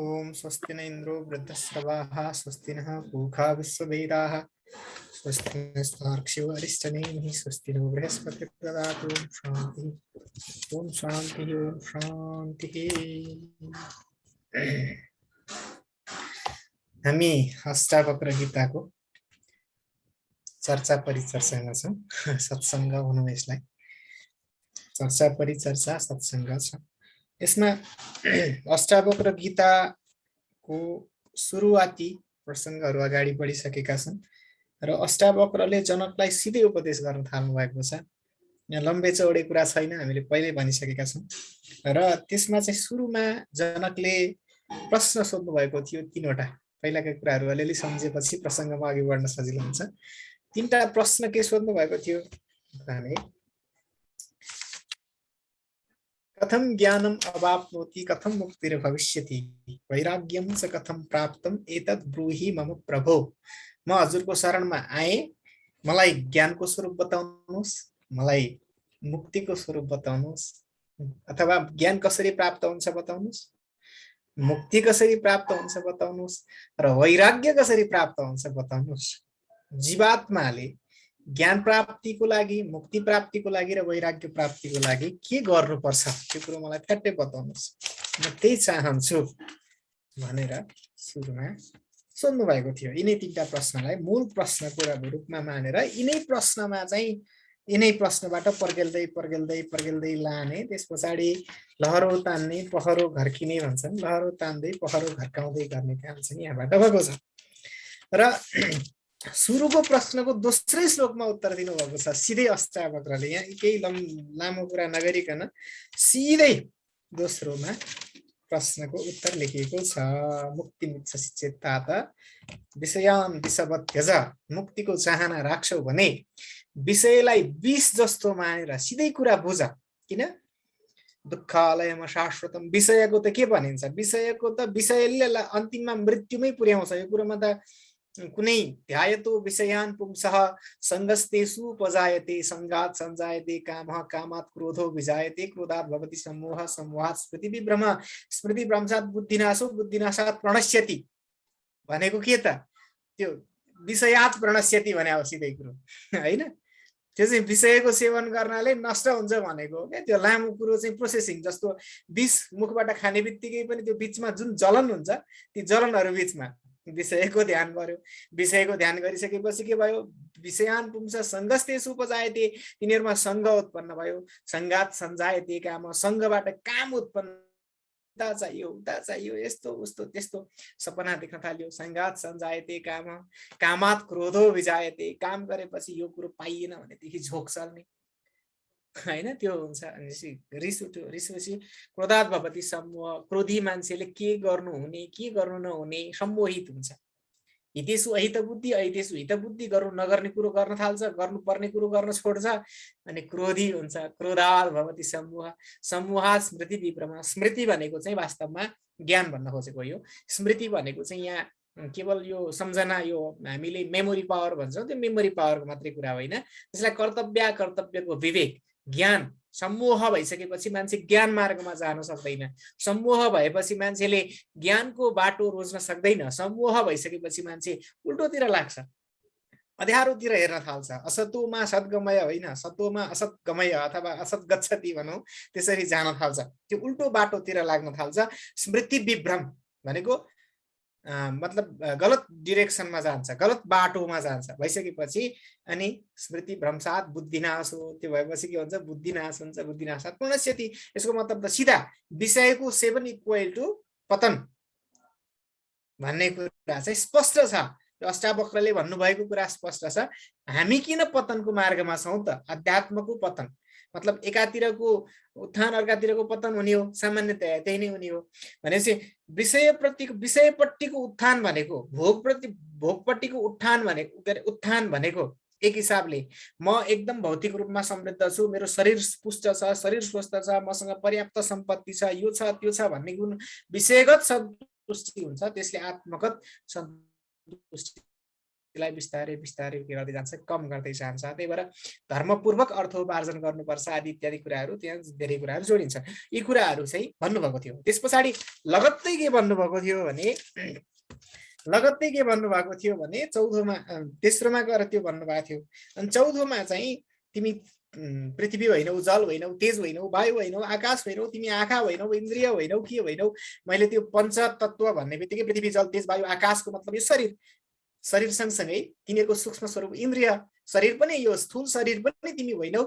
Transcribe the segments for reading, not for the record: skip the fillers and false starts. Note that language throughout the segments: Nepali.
ओम स्वस्ति न इंद्रो वृद्धश्रवाः स्वस्ति नः पूषा विश्ववेदाः स्वस्ति नस्तार्क्ष्यो अरिष्टनेमिः स्वस्ति नो बृहस्पतिर्ददातु ओम शांति ओम शांति। हामी अष्टावक्र गीताको चर्चा परिचर्चामा छौँ। सत्सङ्ग भनौँ यसलाई, चर्चा परिचर्चा सत्सङ्ग छ। यसमा अष्टावक्र गीताको सुरुवाती प्रसङ्गहरू अगाडि बढिसकेका छन् र अष्टावक्रले जनकलाई सिधै उपदेश गर्न थाल्नु भएको छ। यहाँ लम्बे चौडे कुरा छैन, हामीले पहिल्यै भनिसकेका छौँ। र त्यसमा चाहिँ सुरुमा जनकले प्रश्न सोध्नु भएको थियो तीनवटा। पहिलाका कुराहरू अलिअलि सम्झेपछि प्रसङ्गमा अघि बढ्न सजिलो हुन्छ। तीनटा प्रश्न के सोध्नु भएको थियो भने, कथम ज्ञानम अवाप्नोति कथम मुक्तिर्भविष्यति वैराग्यम च कथम प्राप्तम एतत् ब्रूहि मम प्रभो। म हजुरको शरणमा आए, मलाई ज्ञानको स्वरूप बताउनुहोस्, मलाई मुक्तिको स्वरूप बताउनुहोस्, अथवा ज्ञान कसरी प्राप्त हुन्छ बताउनुहोस्, मुक्ति कसरी प्राप्त हुन्छ बताउनुहोस्, र वैराग्य कसरी प्राप्त हुन्छ बताउनुहोस्। जीवात्माले ज्ञान प्राप्तिको लागि, मुक्ति प्राप्तिको लागि र वैराग्य प्राप्तिको लागि के गर्नुपर्छ त्यो कुरो मलाई ठ्याट्टै बताउनुहोस्, म त्यही चाहन्छु भनेर सुरुमा सोध्नु भएको थियो। यिनै तीनटा प्रश्नलाई मूल प्रश्नको रूपमा मानेर यिनै प्रश्नमा चाहिँ यिनै प्रश्नबाट पर्गेल्दै पर्गेल्दै पर्गेल्दै लाने, त्यस पछाडि लहरो तान्ने पहरो घर्किने भन्छन्, लहरो तान्दै पहरो घर्काउँदै गर्ने काम चाहिँ यहाँबाट भएको छ। र सुरुको प्रश्नको दोस्रै श्लोकमा उत्तर दिनुभएको छ सिधै अष्टावक्रले। यहाँ केही लामो कुरा नगरिकन सिधै दोस्रोमा प्रश्नको उत्तर लेखिएको छ। मुक्ति मिच्छसि चेत् तात विषयान् विषवत् त्यज। मुक्तिको चाहना राख्छौ भने विषयलाई विष जस्तो मानेर सिधै कुरा बुझ। किन? दुःखालयमा शाश्वतम। विषयको त के भनिन्छ? विषयको त विषयले अन्तिममा मृत्युमै पुर्याउँछ। यो कुरोमा त कुनै ध्यायतो विषयान् पुंसः संगस्तेषु उपजायते, संगात् संजायते कामः, कामात् क्रोधो विजायते, क्रोधात् भवति सम्मोहः, सम्मोहात् स्मृति विभ्रम, स्मृति भ्रंशात् बुद्धिनाशो, बुद्धिनाशात् प्रणश्यति भनेको के त? त्यो विषयात् प्रणश्यति भने हो सिधै कुरो हैन। त्यो चाहिँ विषयको सेवन गर्नाले नष्ट हुन्छ भनेको हो क्या। त्यो लामो कुरो चाहिँ प्रोसेसिङ जस्तो विष मुखबाट खाने बित्तिकै पनि त्यो बीचमा जुन जलन हुन्छ, ती जलनहरू बीचमा विषयको ध्यान गर्यो। विषयको ध्यान गरिसकेपछि के भयो? विषयान् पुंस संगस्तेषु उपजायते, तिनीहरूमा संग उत्पन्न भयो। संगात् संजायते काम, संगबाट काम उत्पन्न, उता चाहियो उता चाहियो, यस्तो उस्तो त्यस्तो सपना देख्न थाल्यो। संगात् संजायते काम, कामात् क्रोधो विजायते, काम गरेपछि यो कुरो पाइएन भनेदेखि झोक चल्ने हैन, त्यो हुन्छ। रिस उठ्यो, रिसपछि क्रोधात् भवति सम्मोह, क्रोधी मान्छेले के गर्नु हुने के गर्नु नहुने सम्मोहित हुन्छ। हितेषु अहित बुद्धि अहितेषु हित बुद्धि, गर्नु नगर्ने कुरो गर्न थाल्छ, गर्नुपर्ने कुरो गर्न छोड्छ, अनि क्रोधी हुन्छ। क्रोधात् भवति सम्मोह, सम्मोहात् स्मृति विभ्रम। स्मृति भनेको चाहिँ वास्तवमा ज्ञान भन्न खोजेको यो। स्मृति भनेको चाहिँ यहाँ केवल यो सम्झना, यो हामीले मेमोरी पावर भन्छौँ, त्यो मेमोरी पावरको मात्रै कुरा होइन। त्यसलाई कर्तव्य, कर्तव्यको विवेक, ज्ञान। सम्मोह भइसकेपछि मान्छे ज्ञान मार्गमा जान सक्दैन। सम्मोह भएपछि मान्छेले ज्ञानको बाटो रोज्न सक्दैन। सम्मोह भइसकेपछि मान्छे उल्टोतिर लाग्छ, अध्यारोतिर हेर्न थाल्छ। असतोमा सद्गमय होइन, सतोमा असतगमय अथवा असत गच्छति भनौँ, त्यसरी जान थाल्छ। त्यो उल्टो बाटोतिर लाग्न थाल्छ। स्मृति विभ्रम भनेको मतलब गलत डिरेक्सनमा जान्छ, गलत बाटोमा जान्छ भइसकेपछि अनि स्मृति भ्रंशात् बुद्धिनाश हो। त्यो भएपछि के हुन्छ? बुद्धिनाश हुन्छ। बुद्धिनाशात् प्रणश्यति। यसको मतलब त सिधा विषयको सेवन इक्वल टु पतन भन्ने कुरा चाहिँ स्पष्ट छ। अष्टावक्रले भन्नुभएको कुरा स्पष्ट छ। हामी किन पतनको मार्गमा छौँ त? अध्यात्मको पतन मतलब एकातिरको उत्थान अर्कातिरको पतन हुने हो, सामान्यतया त्यही नै हुने हो। भनेपछि विषयपट्टिको उत्थान भनेको, भोगपट्टिको उत्थान भनेको, उत्थान भनेको एक हिसाबले म एकदम भौतिक रूपमा समृद्ध छु, मेरो शरीर पुष्ट छ, शरीर स्वस्थ छ, मसँग पर्याप्त सम्पत्ति छ, यो छ त्यो छ भन्ने गुण विषयगत सन्तुष्टि हुन्छ। त्यसले आत्मगत सन्तुष्टि शक्तिलाई बिस्तारै बिस्तारै के गर्दै जान्छ, कम गर्दै जान्छ। त्यही भएर धर्मपूर्वक अर्थोपार्जन गर्नुपर्छ आदि इत्यादि कुराहरू त्यहाँ धेरै कुराहरू जोडिन्छ। यी कुराहरू चाहिँ भन्नुभएको थियो। त्यस पछाडि लगत्तै के भन्नुभएको थियो भने चौथोमा तेस्रोमा गएर त्यो भन्नुभएको थियो। अनि चौथोमा चाहिँ तिमी पृथ्वी होइनौ, जल होइनौ, तेज होइनौ, वायु होइनौ, आकाश होइनौ, तिमी आँखा होइनौ, इन्द्रिय होइनौ, के होइनौ। मैले त्यो पञ्चतत्व भन्ने बित्तिकै पृथ्वी जल तेज वायु आकाशको मतलब यो शरीर सँगसँगै तिनीहरूको सूक्ष्म स्वरूप इन्द्रिय शरीर पनि, यो स्थूल शरीर पनि तिमी होइनौ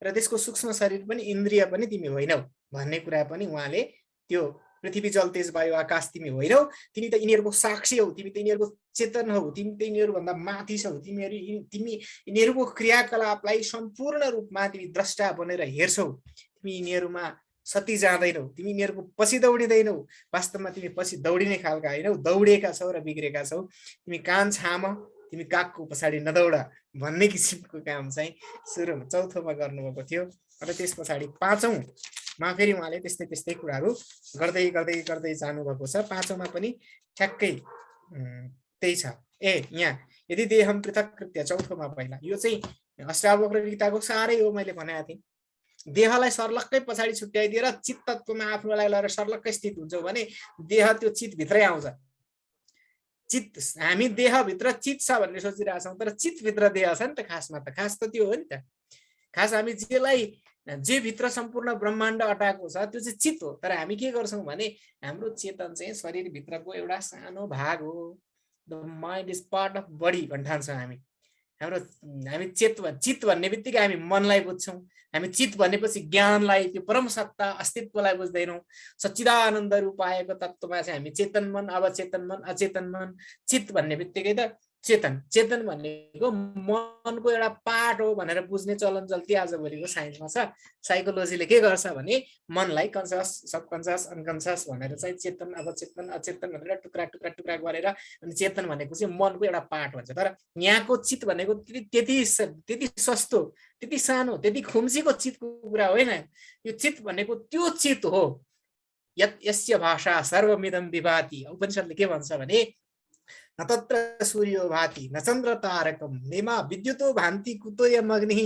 र त्यसको सूक्ष्म शरीर पनि इन्द्रिय पनि तिमी होइनौ भन्ने कुरा पनि उहाँले त्यो पृथ्वी जल तेज वायु आकाश तिमी होइनौ, तिमी त यिनीहरूको साक्षी हौ, तिमी त यिनीहरूको चेतन हौ, तिमी त यिनीहरूभन्दा माथि छौ, तिमी यिनीहरूको क्रियाकलापलाई सम्पूर्ण रूपमा तिमी द्रष्टा बनेर हेर्छौ, तिमी यिनीहरूमा सती जाँदैनौ, तिमी यिनीहरूको पछि दौडिँदैनौ, वास्तवमा तिमी पछि दौडिने खालका होइनौ, दौडेका छौ र बिग्रेका छौ, तिमी कान छाम, तिमी कागको पछाडि नदौडा भन्ने किसिमको काम चाहिँ सुरुमा चौथोमा गर्नुभएको थियो। र त्यस पछाडि पाँचौँमा फेरि उहाँले त्यस्तै कुराहरू गर्दै गर्दै गर्दै जानुभएको छ। पाँचौँमा पनि ठ्याक्कै त्यही छ। यहाँ यदि देहम पृथक कृत्य चौथोमा पहिला यो चाहिँ अष्टावक्र गीताको सारै हो। मैले भनेको थिएँ देहलाई सर्लक्कै पछाडि छुट्याइदिएर चित्त तत्वमा आफूलाई लगेर सर्लक्कै स्थित हुन्छौ भने देह त्यो चितभित्रै आउँछ। चित्त हामी देहभित्र चित छ भन्ने सोचिरहेछौँ, तर चितभित्र देह छ नि त। खासमा त खास त त्यो हो नि त। खास हामी जे भित्र सम्पूर्ण ब्रह्माण्ड अटाएको छ त्यो चाहिँ चित हो। तर हामी के गर्छौँ भने हाम्रो चेतन चाहिँ शरीरभित्रको एउटा सानो भाग हो। The mind is part of body भन्ठान्छौँ हामी। हामी चित भन्ने बित्तिकै हामी मनलाई बुझ्छौँ। हामी चित भनेपछि ज्ञानलाई, त्यो परम सत्ता अस्तित्वलाई बुझ्दैनौँ। सच्चिदानन्द रूप आएको तत्त्वमा चाहिँ हामी चेतन मन, अवचेतन मन, अचेतन मन। चित भन्ने बित्तिकै त चेतन भनेको मनको एउटा पार्ट हो भनेर बुझ्ने चलन चल्ती आजभोलिको साइन्समा छ। साइकोलोजीले के गर्छ भने मनलाई कन्सियस, सबकन्सियस, अनकन्सियस भनेर चाहिँ चेतन, अवचेतन, अचेतन भनेर टुक्रा गरेर अनि चेतन भनेको चाहिँ मनको एउटा पार्ट भन्छ। तर यहाँको चित भनेको त्यति सस्तो, त्यति सानो, त्यति खुम्सीको चितको कुरा होइन। यो चित भनेको त्यो चित हो यस्य भाषा सर्वमिदं विभाति। उपनिषदले के भन्छ भने न तत्र सूर्यो भाति न चन्द्र तारकम नेमा विद्युतो भान्ति कुतोयम अग्निः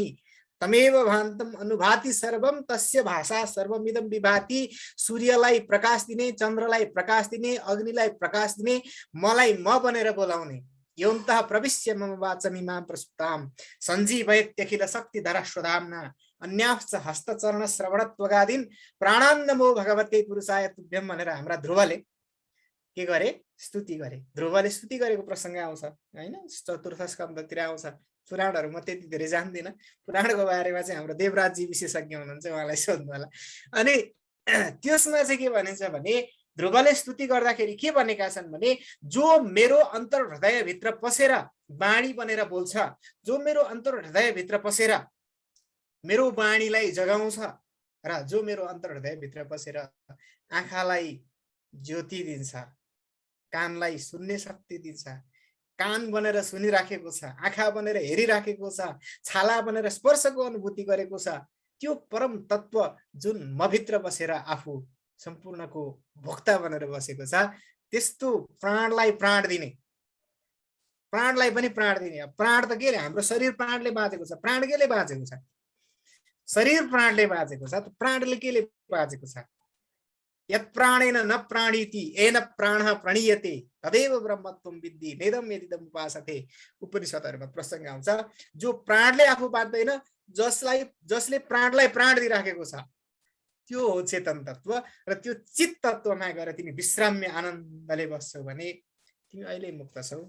तमेव भान्तम अनुभाति सर्वम तस्य भाषा सर्वमिदं विभाति। सूर्यलाई प्रकाश दिने, चन्द्रलाई प्रकाश दिने, अग्निलाई प्रकाश दिने, मलाई म बनेर बोलाउने। योऽन्तः प्रविश्य मम वाचमिमां प्रसुप्तां सञ्जीवयत्यखिल शक्तिधर स्वधाम्ना अन्याश्च हस्तचरण श्रवणत्वगादीन् प्राणान् नमो भगवते पुरुषाय तुभ्यं भनेर हाम्रा ध्रुवले के गरे? स्तुति गरे। ध्रुवले स्तुति गरेको प्रसङ्ग आउँछ हैन, चतुर्थ स्कन्धतिर आउँछ। पुराणहरू म त्यति धेरै जान्दिनँ। पुराणको बारेमा चाहिँ हाम्रो देवराजजी विशेषज्ञ हुनुहुन्छ, उहाँलाई सोध्नु होला। अनि त्यसमा चाहिँ के भनिन्छ भने ध्रुवले स्तुति गर्दाखेरि के भनेका छन् भने जो मेरो अन्तर हृदयभित्र पसेर वाणी बनेर बोल्छ, जो मेरो अन्तर हृदयभित्र पसेर मेरो वाणीलाई जगाउँछ र जो मेरो अन्तर हृदयभित्र पसेर आँखालाई ज्योति दिन्छ, कानलाई सुन्ने शक्ति दिन्छ, कान बनेर सुनिराखेको छ, आँखा बनेर हेरिराखेको छ, छाला बनेर स्पर्शको अनुभूति गरेको छ, त्यो परम तत्व जुन मभित्र बसेर आफू सम्पूर्णको भोक्ता बनेर बसेको छ, त्यस्तो प्राणलाई प्राण दिने, प्राणलाई पनि प्राण दिने। प्राण त के रे? हाम्रो शरीर प्राणले बाँचेको छ। प्राण केले बाँचेको छ? शरीर प्राणले बाँचेको छ। प्राणले केले बाँचेको छ? यत् प्राणेन न प्राणीति येन प्राणः प्रणीयते तदेव ब्रह्मत्वं विद्धि नेदं यदिदं उपासते। उपनिषदहरूमा प्रसङ्ग आउँछ जो प्राणले आफू बाँच्दैन, जसले प्राणलाई प्राण दिइराखेको छ, त्यो हो चेतन तत्व। र त्यो चित तत्वमा गएर तिमी विश्राम्य आनन्दले बस्छौ भने तिमी अहिले मुक्त छौ।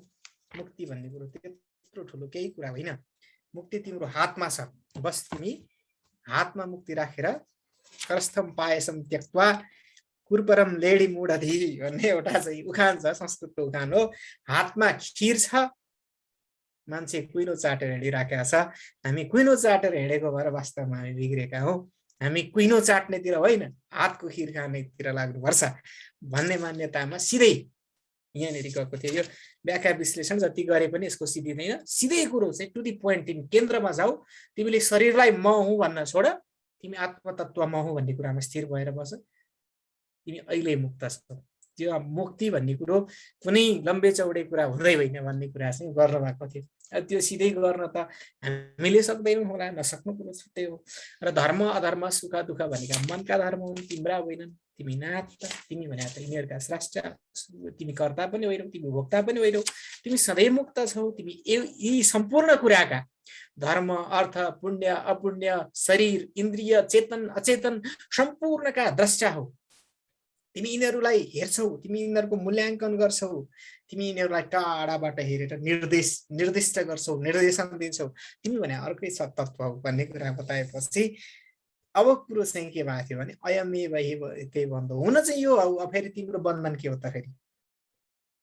मुक्ति भन्ने कुरो त्यत्रो ठुलो केही कुरा होइन। मुक्ति तिम्रो हातमा छ। बस तिमी हातमा मुक्ति राखेर करस्थम पायसम त्यक्त्वा कुरपरम लेडी मूढधी भन्ने एउटा चाहिँ उखान छ, संस्कृतको उखान हो। हातमा खीर छ, मान्छे कुइनो चाटेर हिँडिराखेका छ। हामी कुइनो चाटेर हिँडेको भएर वास्तवमा हामी बिग्रेका हौ। हामी कुइनो चाट्नेतिर होइन, हातको खीर खानेतिर लाग्नुपर्छ भन्ने मान्यतामा सिधै यहाँनिर गएको थियो। यो व्याख्या विश्लेषण जति गरे पनि यसको सिधिँदैन। सिधै कुरो चाहिँ टु दी पोइन्ट, तिमी केन्द्रमा जाऊ। तिमीले शरीरलाई म हुँ भन्न छोड, तिमी आत्मतत्व म हुँ भन्ने कुरामा स्थिर भएर बस। तिमी अहिले मुक्त छौ। त्यो मुक्ति भन्ने कुरो कुनै लम्बे चौडे कुरा हुँदै होइन भन्ने कुरा चाहिँ गर्नु भएको थियो। त्यो सिधै गर्न त हामीले सक्दैनौँ होला, नसक्नु कुरो छुट्टै हो। र धर्म अधर्म सुख दुःख भनेका मनका धर्म हुन्, तिम्रा होइनन्। तिमी नाथ, तिमी भने त यिनीहरूका स्रष्टा, तिमी कर्ता पनि होइनौ, तिमी भोक्ता पनि होइनौ, तिमी सधैँ मुक्त छौ। तिमी यी सम्पूर्ण कुराका धर्म अर्थ पुण्य अपुण्य शरीर इन्द्रिय चेतन अचेतन सम्पूर्णका द्रष्टा हौ। तिमी यिनीहरूलाई हेर्छौ, तिमी यिनीहरूको मूल्याङ्कन गर्छौ, तिमी यिनीहरूलाई टाढाबाट हेरेर निर्दिष्ट गर्छौ, निर्देशन दिन्छौ। तिमी भने अर्कै सत्तत्व हो भन्ने कुरा बताएपछि अब कुरो चाहिँ के भएको थियो भने अयमेव हि बन्धो हुन चाहिँ यो हो। फेरि तिम्रो बन्धन के हो त? फेरि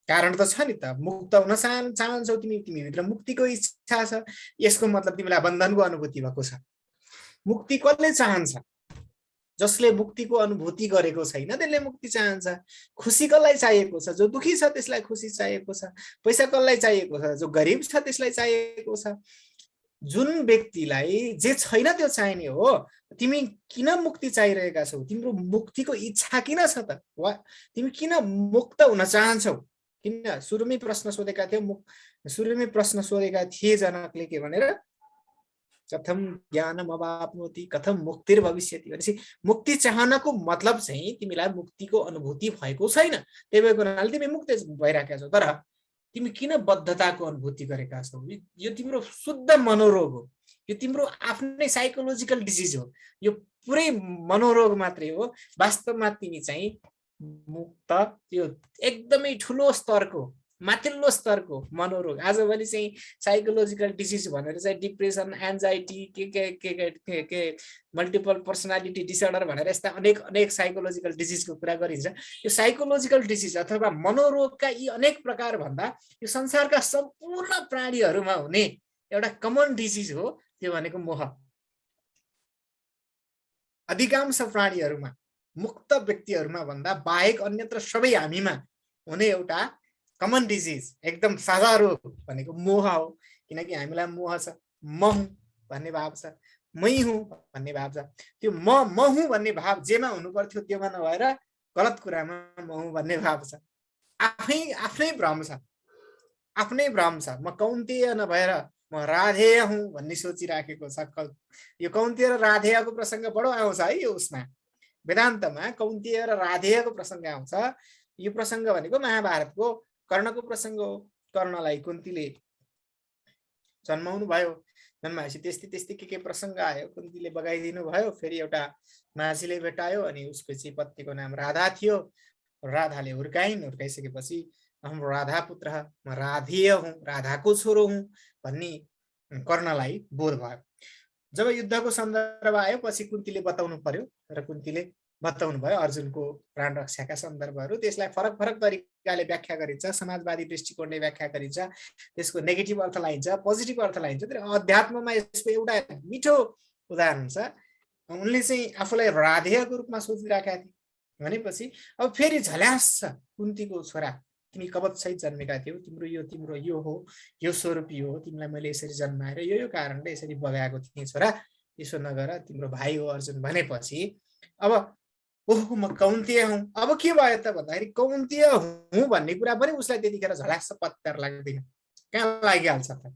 कारण त छ नि त, मुक्त हुन चाहन्छौ तिमी, तिमीभित्र मुक्तिको इच्छा छ। यसको मतलब तिमीलाई बन्धनको अनुभूति भएको छ। मुक्ति कसले चाहन्छ? जसले मुक्तिको अनुभूति गरेको छैन त्यसले मुक्ति चाहन्छ। खुसी कसलाई चाहिएको छ? जो दुखी छ त्यसलाई खुसी चाहिएको छ। पैसा कसलाई चाहिएको छ? जो गरिब छ त्यसलाई चाहिएको छ। जुन व्यक्तिलाई जे छैन त्यो चाहिने हो। तिमी किन मुक्ति चाहिरहेका छौ? तिम्रो मुक्तिको इच्छा किन छ त? वा तिमी किन मुक्त हुन चाहन्छौ? किन सुरुमै प्रश्न सोधेका थिए जनकले के भनेर, कथम ज्ञानम अवाप्नोति कथम मुक्तिर्भविष्यति भनेपछि मुक्ति चाहनको मतलब चाहिँ तिमीलाई मुक्तिको अनुभूति भएको छैन। त्यही भएको हुनाले तिमी मुक्त भइरहेका छौ। तर तिमी किन बद्धताको अनुभूति गरेका छौ? यो तिम्रो शुद्ध मनोरोग हो। यो तिम्रो आफ्नै साइकोलोजिकल डिजिज हो। यो पुरै मनोरोग मात्रै हो। वास्तवमा तिमी चाहिँ मुक्त, यो एकदमै ठुलो स्तरको माथिल्लो स्तरको मनोरोग। आजभोलि चाहिँ साइकोलोजिकल डिजिज भनेर चाहिँ डिप्रेसन एन्जाइटी के मल्टिपल पर्सनालिटी डिसअर्डर भनेर यस्ता अनेक साइकोलोजिकल डिजिजको कुरा गरिन्छ। यो साइकोलोजिकल डिजिज अथवा मनोरोगका यी अनेक प्रकार भन्दा यो संसारका सम्पूर्ण प्राणीहरूमा हुने एउटा कमन डिजिज हो। त्यो भनेको मोह। अधिकांश प्राणीहरूमा, मुक्त व्यक्तिहरूमा भन्दा बाहेक अन्यत्र सबै हामीमा हुने एउटा कमन डिजिज, एकदम साझा रोग भनेको मोह हो। किनकि हामीलाई मोह छ, म हुँ भन्ने भाव छ, मै हुँ भन्ने भाव छ। त्यो म हुँ भन्ने भाव जेमा हुनु पर्थ्यो त्योमा नभएर गलत कुरामा म हुँ भन्ने भाव छ। आफ्नै भ्रम छ, आफ्नै भ्रम छ। म कौन्तेय नभएर म राधेय हुँ भन्ने सोचिराखेको छ। यो कौन्तेय र राधेयको प्रसङ्ग बडो आउँछ है। यो उसमा वेदान्तमा कौन्तेय र राधेयको प्रसङ्ग आउँछ। यो प्रसङ्ग भनेको महाभारतको कर्णको प्रसङ्ग हो। कर्णलाई कुन्तीले जन्माउनु भयो। जन्माएपछि त्यस्तै के प्रसङ्ग आयो। कुन्तीले बगाइदिनु भयो। फेरि एउटा माझीले भेटायो अनि उसको चाहिँ पत्नीको नाम राधा थियो। राधाले हुर्काइन्। हुर्काइसकेपछि हम राधा पुत्र, म राधेय हुँ, राधाको छोरो हुँ भन्ने कर्णलाई बोध भयो। जब युद्धको सन्दर्भ आयो पछि कुन्तीले बताउनु पर्यो र कुन्तीले बताउनु भयो अर्जुनको प्राण रक्षाका सन्दर्भहरू। त्यसलाई फरक फरक तरिकाले व्याख्या गरिन्छ। समाजवादी दृष्टिकोणले व्याख्या गरिन्छ। त्यसको नेगेटिभ अर्थ लाइन्छ, पोजिटिभ अर्थ लाइन्छ। तर अध्यात्ममा यसको एउटा मिठो उदाहरण छ। उनले चाहिँ आफूलाई राधेयको रूपमा सोचिराखेका थिए भनेपछि अब फेरि झल्यास छ कुन्तीको छोरा, तिमी कवच सहित जन्मेका थियौ, तिम्रो यो हो, यो स्वरूप यो हो, तिमीलाई मैले यसरी जन्माएर यो कारणले यसरी बगाएको थिएँ छोरा, यसो नगर, तिम्रो भाइ हो अर्जुन भनेपछि अब ओहो म कौन्तेय हुँ। अब के भयो त भन्दाखेरि कौन्तेय हुँ भन्ने कुरा पनि उसलाई त्यतिखेर झलास पत्तर लाग्दैन। कहाँ लागिहाल्छ त?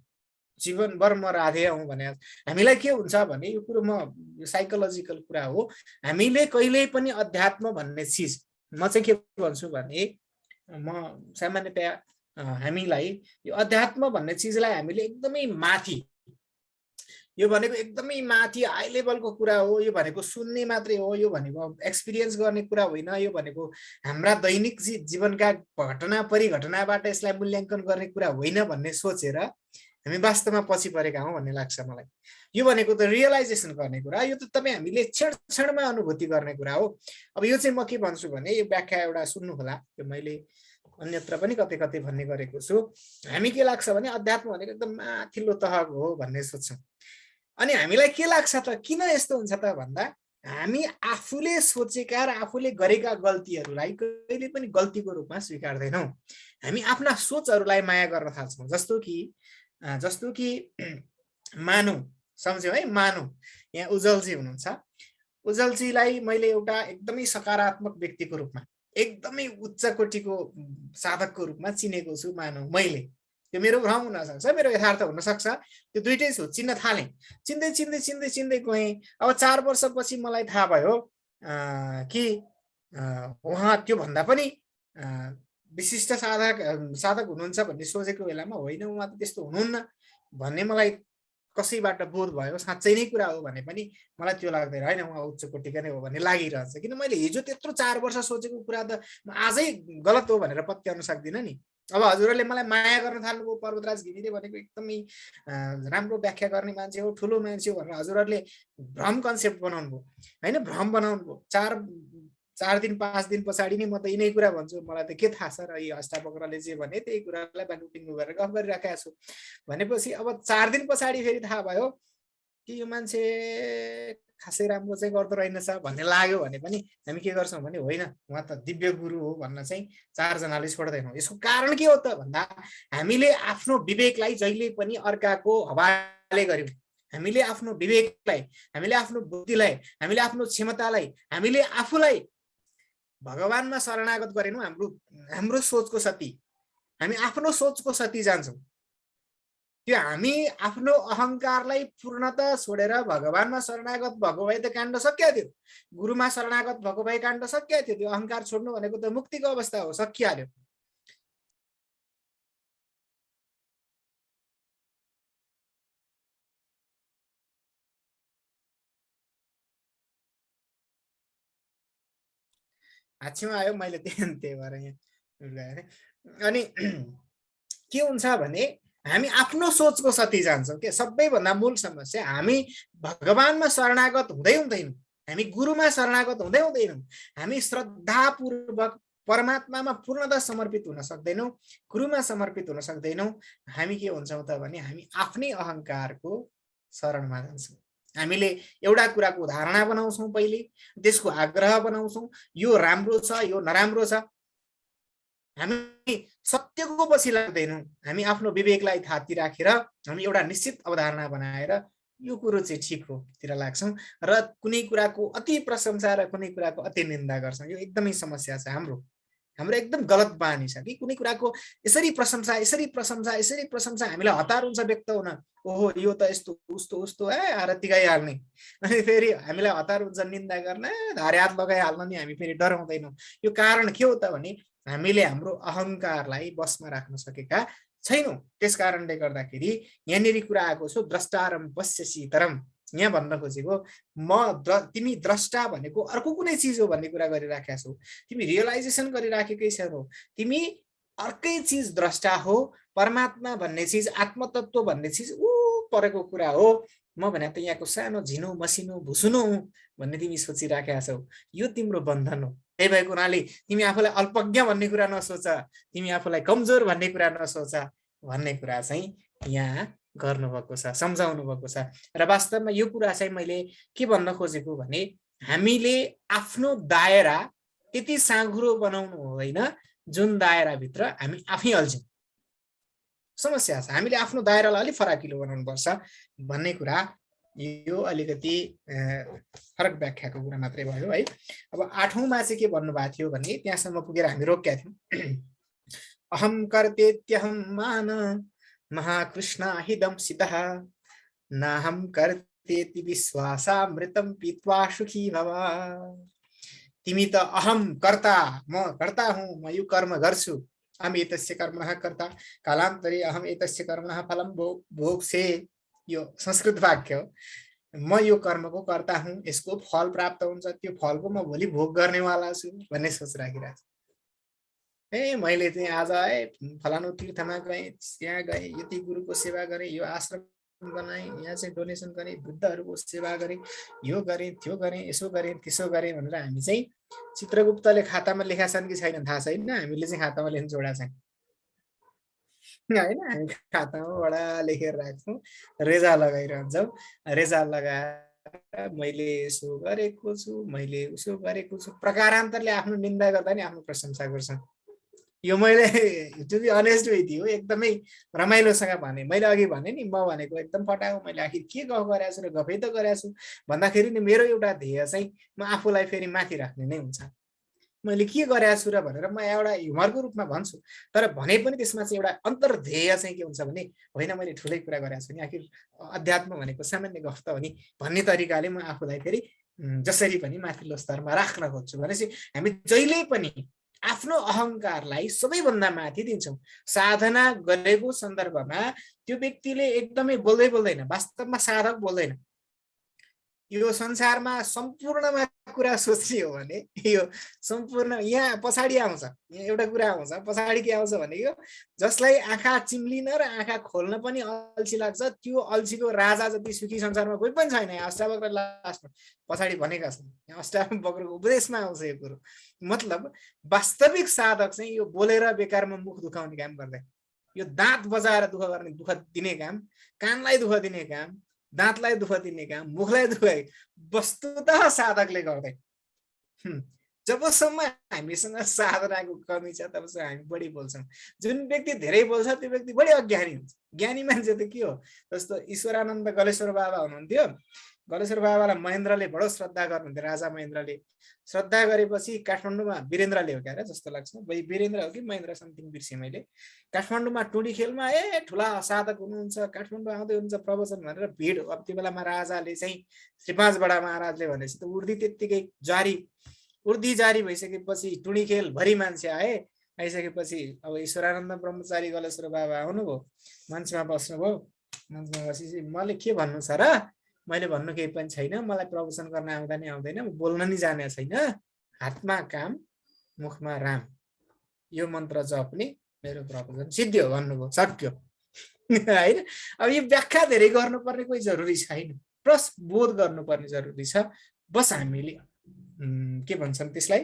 जीवनभर म राधेय हुँ भने हामीलाई के हुन्छ भने यो कुरो यो साइकोलोजिकल कुरा हो। हामीले कहिल्यै पनि अध्यात्म भन्ने चिज, म चाहिँ के भन्छु भने म सामान्यतया हामीलाई यो अध्यात्म भन्ने चिजलाई हामीले एकदमै माथि, यो भनेको एकदमै माथि हाई लेभलको कुरा हो। यो भनेको सुन्ने मात्रै हो। यो भनेको एक्सपिरियन्स गर्ने कुरा होइन। यो भनेको हाम्रा दैनिक जीवनका घटना परिघटनाबाट यसलाई मूल्याङ्कन गर्ने कुरा होइन भन्ने सोचेर हामी वास्तवमा पछि परेका हौँ भन्ने लाग्छ मलाई। यो भनेको त रियलाइजेसन गर्ने कुरा, यो त तपाईँ हामीले क्षणमा अनुभूति गर्ने कुरा हो। अब यो चाहिँ म के भन्छु भने यो व्याख्या एउटा सुन्नु होला, यो मैले अन्यत्र पनि कतै कतै भन्ने गरेको छु। हामी के लाग्छ भने अध्यात्म भनेको एकदम माथिल्लो तहको हो भन्ने सोच्छौँ। अनि हामीलाई के लाग्छ त, किन यस्तो हुन्छ त भन्दा हामी आफूले सोचेका र आफूले गरेका गल्तीहरूलाई कहिले पनि गल्तीको रूपमा स्वीकार्दैनौँ। हामी आफ्ना सोचहरूलाई माया गर्न थाल्छौँ। जस्तो कि मानौ, सम्झ्यौ है, मानौ यहाँ उज्जवलजी हुनुहुन्छ। उज्जवलजीलाई मैले एउटा एकदमै सकारात्मक व्यक्तिको रूपमा एकदमै उच्च कोटिको साधकको रूपमा चिनेको छु मानौ मैले। त्यो मेरो भ्रम हुन सक्छ, मेरो यथार्थ हुन सक्छ, त्यो दुइटै छु। चिन्न थालेँ, चिन्दै चिन्दै चिन्दै चिन्दै गएँ। अब 4 वर्षपछि मलाई थाहा भयो कि उहाँ त्योभन्दा पनि विशिष्ट साधक साधक हुनुहुन्छ भन्ने सोचेको बेलामा होइन, उहाँ त त्यस्तो हुनुहुन्न भन्ने मलाई कसैबाट बोध भयो। साँच्चै नै कुरा हो भने पनि मलाई त्यो लाग्दैन, होइन उहाँ उच्च कोटिका नै हो भन्ने लागिरहन्छ। किन मैले हिजो त्यत्रो 4 वर्ष सोचेको कुरा त म आजै गलत हो भनेर पत्याउन सक्दिनँ नि। अब हजुरहरूले मलाई माया गर्न थाल्नुभयो, पर्वतराज घिमिरे भनेको एकदमै राम्रो व्याख्या गर्ने मान्छे हो, ठुलो मान्छे हो भनेर हजुरहरूले भ्रम कन्सेप्ट बनाउनु भयो, होइन भ्रम बनाउनु भयो। 4 दिन 5 दिन पछाडि नै म त यिनै कुरा भन्छु, मलाई त के थाहा छ र, यी हस्तापक्रले जे भने त्यही कुरालाई बाटुटिङ्गु गरेर गफ गरिराखेको छु भनेपछि अब 4 दिन पछाडि फेरि थाहा भयो कि यो मान्छे खासै राम्रो चाहिँ गर्दो रहेनछ भन्ने लाग्यो भने पनि हामी के गर्छौँ भने होइन उहाँ त दिव्य गुरु हो भन्न चाहिँ 4 जनाले छोड्दैनौँ। यसको कारण के हो त भन्दा हामीले आफ्नो विवेकलाई जहिले पनि अर्काको हवाले गर्यौँ। हामीले आफ्नो विवेकलाई, हामीले आफ्नो बुद्धिलाई, हामीले आफ्नो क्षमतालाई, हामीले आफूलाई भगवानमा शरणागत गरेनौँ। हाम्रो सोचको सती, हामी आफ्नो सोचको सती जान्छौँ। त्यो हामी आफ्नो अहङ्कारलाई पूर्णतः छोडेर भगवानमा शरणागत भएको भए त काण्ड सकिया थियो, गुरुमा शरणागत भएको भए काण्ड सकिया थियो। त्यो अहङ्कार छोड्नु भनेको त मुक्तिको अवस्था हो, सकिहाल्यो। हाच्छिमा आयो, मैले त्यही भएर यहाँ। अनि के हुन्छ भने हामी आफ्नो सोचको सती जान्छौँ के। सबैभन्दा मूल समस्या हामी भगवानमा शरणागत हुँदै हुँदैनौँ, हामी गुरुमा शरणागत हुँदै हुँदैनौँ, हामी श्रद्धापूर्वक परमात्मामा पूर्णतः समर्पित हुन सक्दैनौँ, गुरुमा समर्पित हुन सक्दैनौँ। हामी के हुन्छौँ त भने हामी आफ्नै अहङ्कारको शरणमा जान्छौँ। हामीले एउटा कुराको धारणा बनाउँछौँ, पहिले त्यसको आग्रह बनाउँछौँ, यो राम्रो छ यो नराम्रो छ। हामी सत्यको पछि लाग्दैनौँ, हामी आफ्नो विवेकलाई थाती राखेर हामी एउटा निश्चित अवधारणा बनाएर यो कुरो चाहिँ ठिक हो तिर लाग्छौँ र कुनै कुराको अति प्रशंसा र कुनै कुराको अति निन्दा गर्छौँ। यो एकदमै समस्या छ हाम्रो एकदम गलत बानी छ कि कुनै कुराको यसरी प्रशंसा यसरी प्रशंसा यसरी प्रशंसा हामीलाई हतार हुन्छ व्यक्त हुन। ओहो यो त यस्तो उस्तो उस्तो आरती गाइहाल्ने, अनि फेरि हामीलाई हतार हुन्छ निन्दा गर्न, धारे हात लगाइहाल्न नि हामी फेरि डराउँदैनौँ। यो कारण के हो त भने हामीले हाम्रो अहङ्कारलाई बसमा राख्न सकेका छैनौँ। त्यस कारणले गर्दाखेरि यहाँनिर कुरा आएको छ द्रष्टारम पश्यसि तरम। यहाँ भन्न खोजेको तिमी द्रष्टा भनेको अर्को कुनै चिज हो भन्ने कुरा गरिराखेका छौ, तिमी रियलाइजेसन गरिराखेकै छैनौ। तिमी अर्कै चिज द्रष्टा हो, परमात्मा भन्ने चिज, आत्मतत्व भन्ने चिज ऊ परेको कुरा हो। म भने त यहाँको सानो झिनो मसिनो भुसुनो हुँ भन्ने तिमी सोचिराखेका छौ। यो तिम्रो बन्धन हो। त्यही भएको हुनाले तिमी आफूलाई अल्पज्ञ भन्ने कुरा नसोच, तिमी आफूलाई कमजोर भन्ने कुरा नसोच भन्ने कुरा चाहिँ यहाँ गर्नुभएको छ, सम्झाउनु भएको छ। र वास्तवमा यो कुरा चाहिँ मैले के भन्न खोजेको भने हामीले आफ्नो दायरा त्यति साँघुरो बनाउनु हुँदैन जुन दायराभित्र हामी आफै अल्झौँ। समस्या छ, हामीले आफ्नो दायरालाई अलिक फराकिलो बनाउनु पर्छ भन्ने कुरा। यो अलिकति फरक व्याख्याको कुरा मात्रै भयो है। अब 8औँमा चाहिँ के भन्नुभएको थियो भने त्यहाँसम्म पुगेर हामी रोकेका थियौँ। अहम कर्तेत्यहम मान महाकृष्णाहिदं सितः नाहम कर्तेति विश्वासामृतं पीत्वा सुखी भव। तिमी त अहम कर्ता, म कर्ता हुँ, म यो कर्म गर्छु, अहम एतस्य कर्मणः कर्ता कालान्तरे अहम एतस्य कर्मणः फलं भोक्ष्ये। यो संस्कृत वाक्य हो। म यो कर्मको कर्ता हुँ, यसको फल प्राप्त हुन्छ, त्यो फलको म भोलि भोग गर्नेवाला छु भन्ने सोच राखिरहेको छु। मैले चाहिँ आज फलानु तीर्थमा गएँ, त्यहाँ गएँ, यति गुरुको सेवा गरेँ, यो आश्रम बनाएँ, यहाँ चाहिँ डोनेसन गरेँ, वृद्धहरूको सेवा गरेँ, यो गरेँ त्यो गरेँ, यसो गरेँ त्यसो गरेँ भनेर हामी चाहिँ चित्रगुप्तले खातामा लेखा छन् कि छैन थाहा छैन, हामीले चाहिँ खातामा लेख्न जोडा छन् होइन। हामी खातामा बडा लेखेर राख्छौँ, रेजा लगाइरहन्छौँ। रेजा लगाएर मैले यसो गरेको छु, मैले उसो गरेको छु, प्रकारान्तरले आफ्नो निन्दा गर्दा नि आफ्नो प्रशंसा गर्छन्। यो मैले to be honest with you एकदमै रमाइलोसँग भने। मैले अघि भने नि म भनेको एकदम पटाएको, मैले आखिर के गफ गरेको छु र गफै त गरेको छु भन्दाखेरि नि मेरो एउटा ध्येय चाहिँ म आफूलाई फेरि माथि राख्ने नै हुन्छ। मैले के गरेको छु र भनेर म एउटा ह्युमरको रूपमा भन्छु, तर भने पनि त्यसमा चाहिँ एउटा अन्तर्ध्येय चाहिँ के हुन्छ भने होइन मैले ठुलै कुरा गरेको छु नि, आखिर अध्यात्म भनेको सामान्य गफ त हो नि भन्ने तरिकाले म आफूलाई फेरि जसरी पनि माथिल्लो स्तरमा राख्न खोज्छु। भनेपछि हामी जहिले पनि आफ्नो अहङ्कारलाई सबैभन्दा माथि दिन्छौँ। साधना गरेको सन्दर्भमा त्यो व्यक्तिले एकदमै बोल्दै बोल्दैन, वास्तवमा साधक बोल्दैन। यो संसारमा सम्पूर्णमा कुरा सोच्ने हो भने यो सम्पूर्ण यहाँ पछाडि आउँछ, यहाँ एउटा कुरा आउँछ, पछाडि के आउँछ भनेको जसलाई आँखा चिम्लिन र आँखा खोल्न पनि अल्छी लाग्छ त्यो अल्छीको राजा जति सुखी संसारमा कोही पनि छैन। यहाँ अष्टावक्र लास्टमा पछाडि भनेका छन्, यहाँ अष्टावक्रको उपदेशमा आउँछ यो कुरो। मतलब वास्तविक साधक चाहिँ यो बोलेर बेकारमा मुख दुखाउने काम गर्दैन, यो दाँत बजाएर दुख दिने काम, कानलाई दुख दिने काम, दाँतलाई दुख दिने काम, मुखलाई दुख वस्तुतः साधकले गर्दैन। जबसम्म हामीसँग साधनाको कमी छ तबसम्म हामी बढी बोल्छौँ। जुन व्यक्ति धेरै बोल्छ त्यो व्यक्ति बढी अज्ञानी हुन्छ। ज्ञानी मान्छे त के हो, जस्तो ईश्वरानन्द गलेश्वर बाबा हुनुहुन्थ्यो। गलेश्वर बाबालाई महेन्द्रले बडो श्रद्धा गर्नुहुन्थ्यो, राजा महेन्द्रले। श्रद्धा गरेपछि काठमाडौँमा वीरेन्द्रले हो क्या जस्तो लाग्छ, वीरेन्द्र हो कि महेन्द्र समथिङ बिर्सेँ मैले। काठमाडौँमा टुडी खेलमा ठुला साधक हुनुहुन्छ, काठमाडौँ आउँदै हुनुहुन्छ प्रवचन भनेर भिड। अब त्यो बेलामा राजाले चाहिँ श्री 5 बडा महाराजले भनेपछि त उर्दी त्यत्तिकै जारी भइसकेपछि टुडी खेल भरि मान्छे आए। आइसकेपछि अब ईश्वरानन्द ब्रह्मचारी गलेश्वर बाबा आउनुभयो, मञ्चमा बस्नुभयो। मञ्चमा बसेपछि मैले के भन्नु छ र, मैले भन्नु केही पनि छैन, मलाई प्रवचन गर्न आउँदा नि आउँदैन, बोल्न नि जाने छैन, हातमा काम मुखमा राम, यो मन्त्र जप्ने मेरो प्रवचन सिद्धियो भन्नुभयो, सक्यो होइन। अब यो व्याख्या धेरै गर्नुपर्ने कोही जरुरी छैन, प्लस बोध गर्नुपर्ने जरुरी छ। बस हामीले के भन्छन् त्यसलाई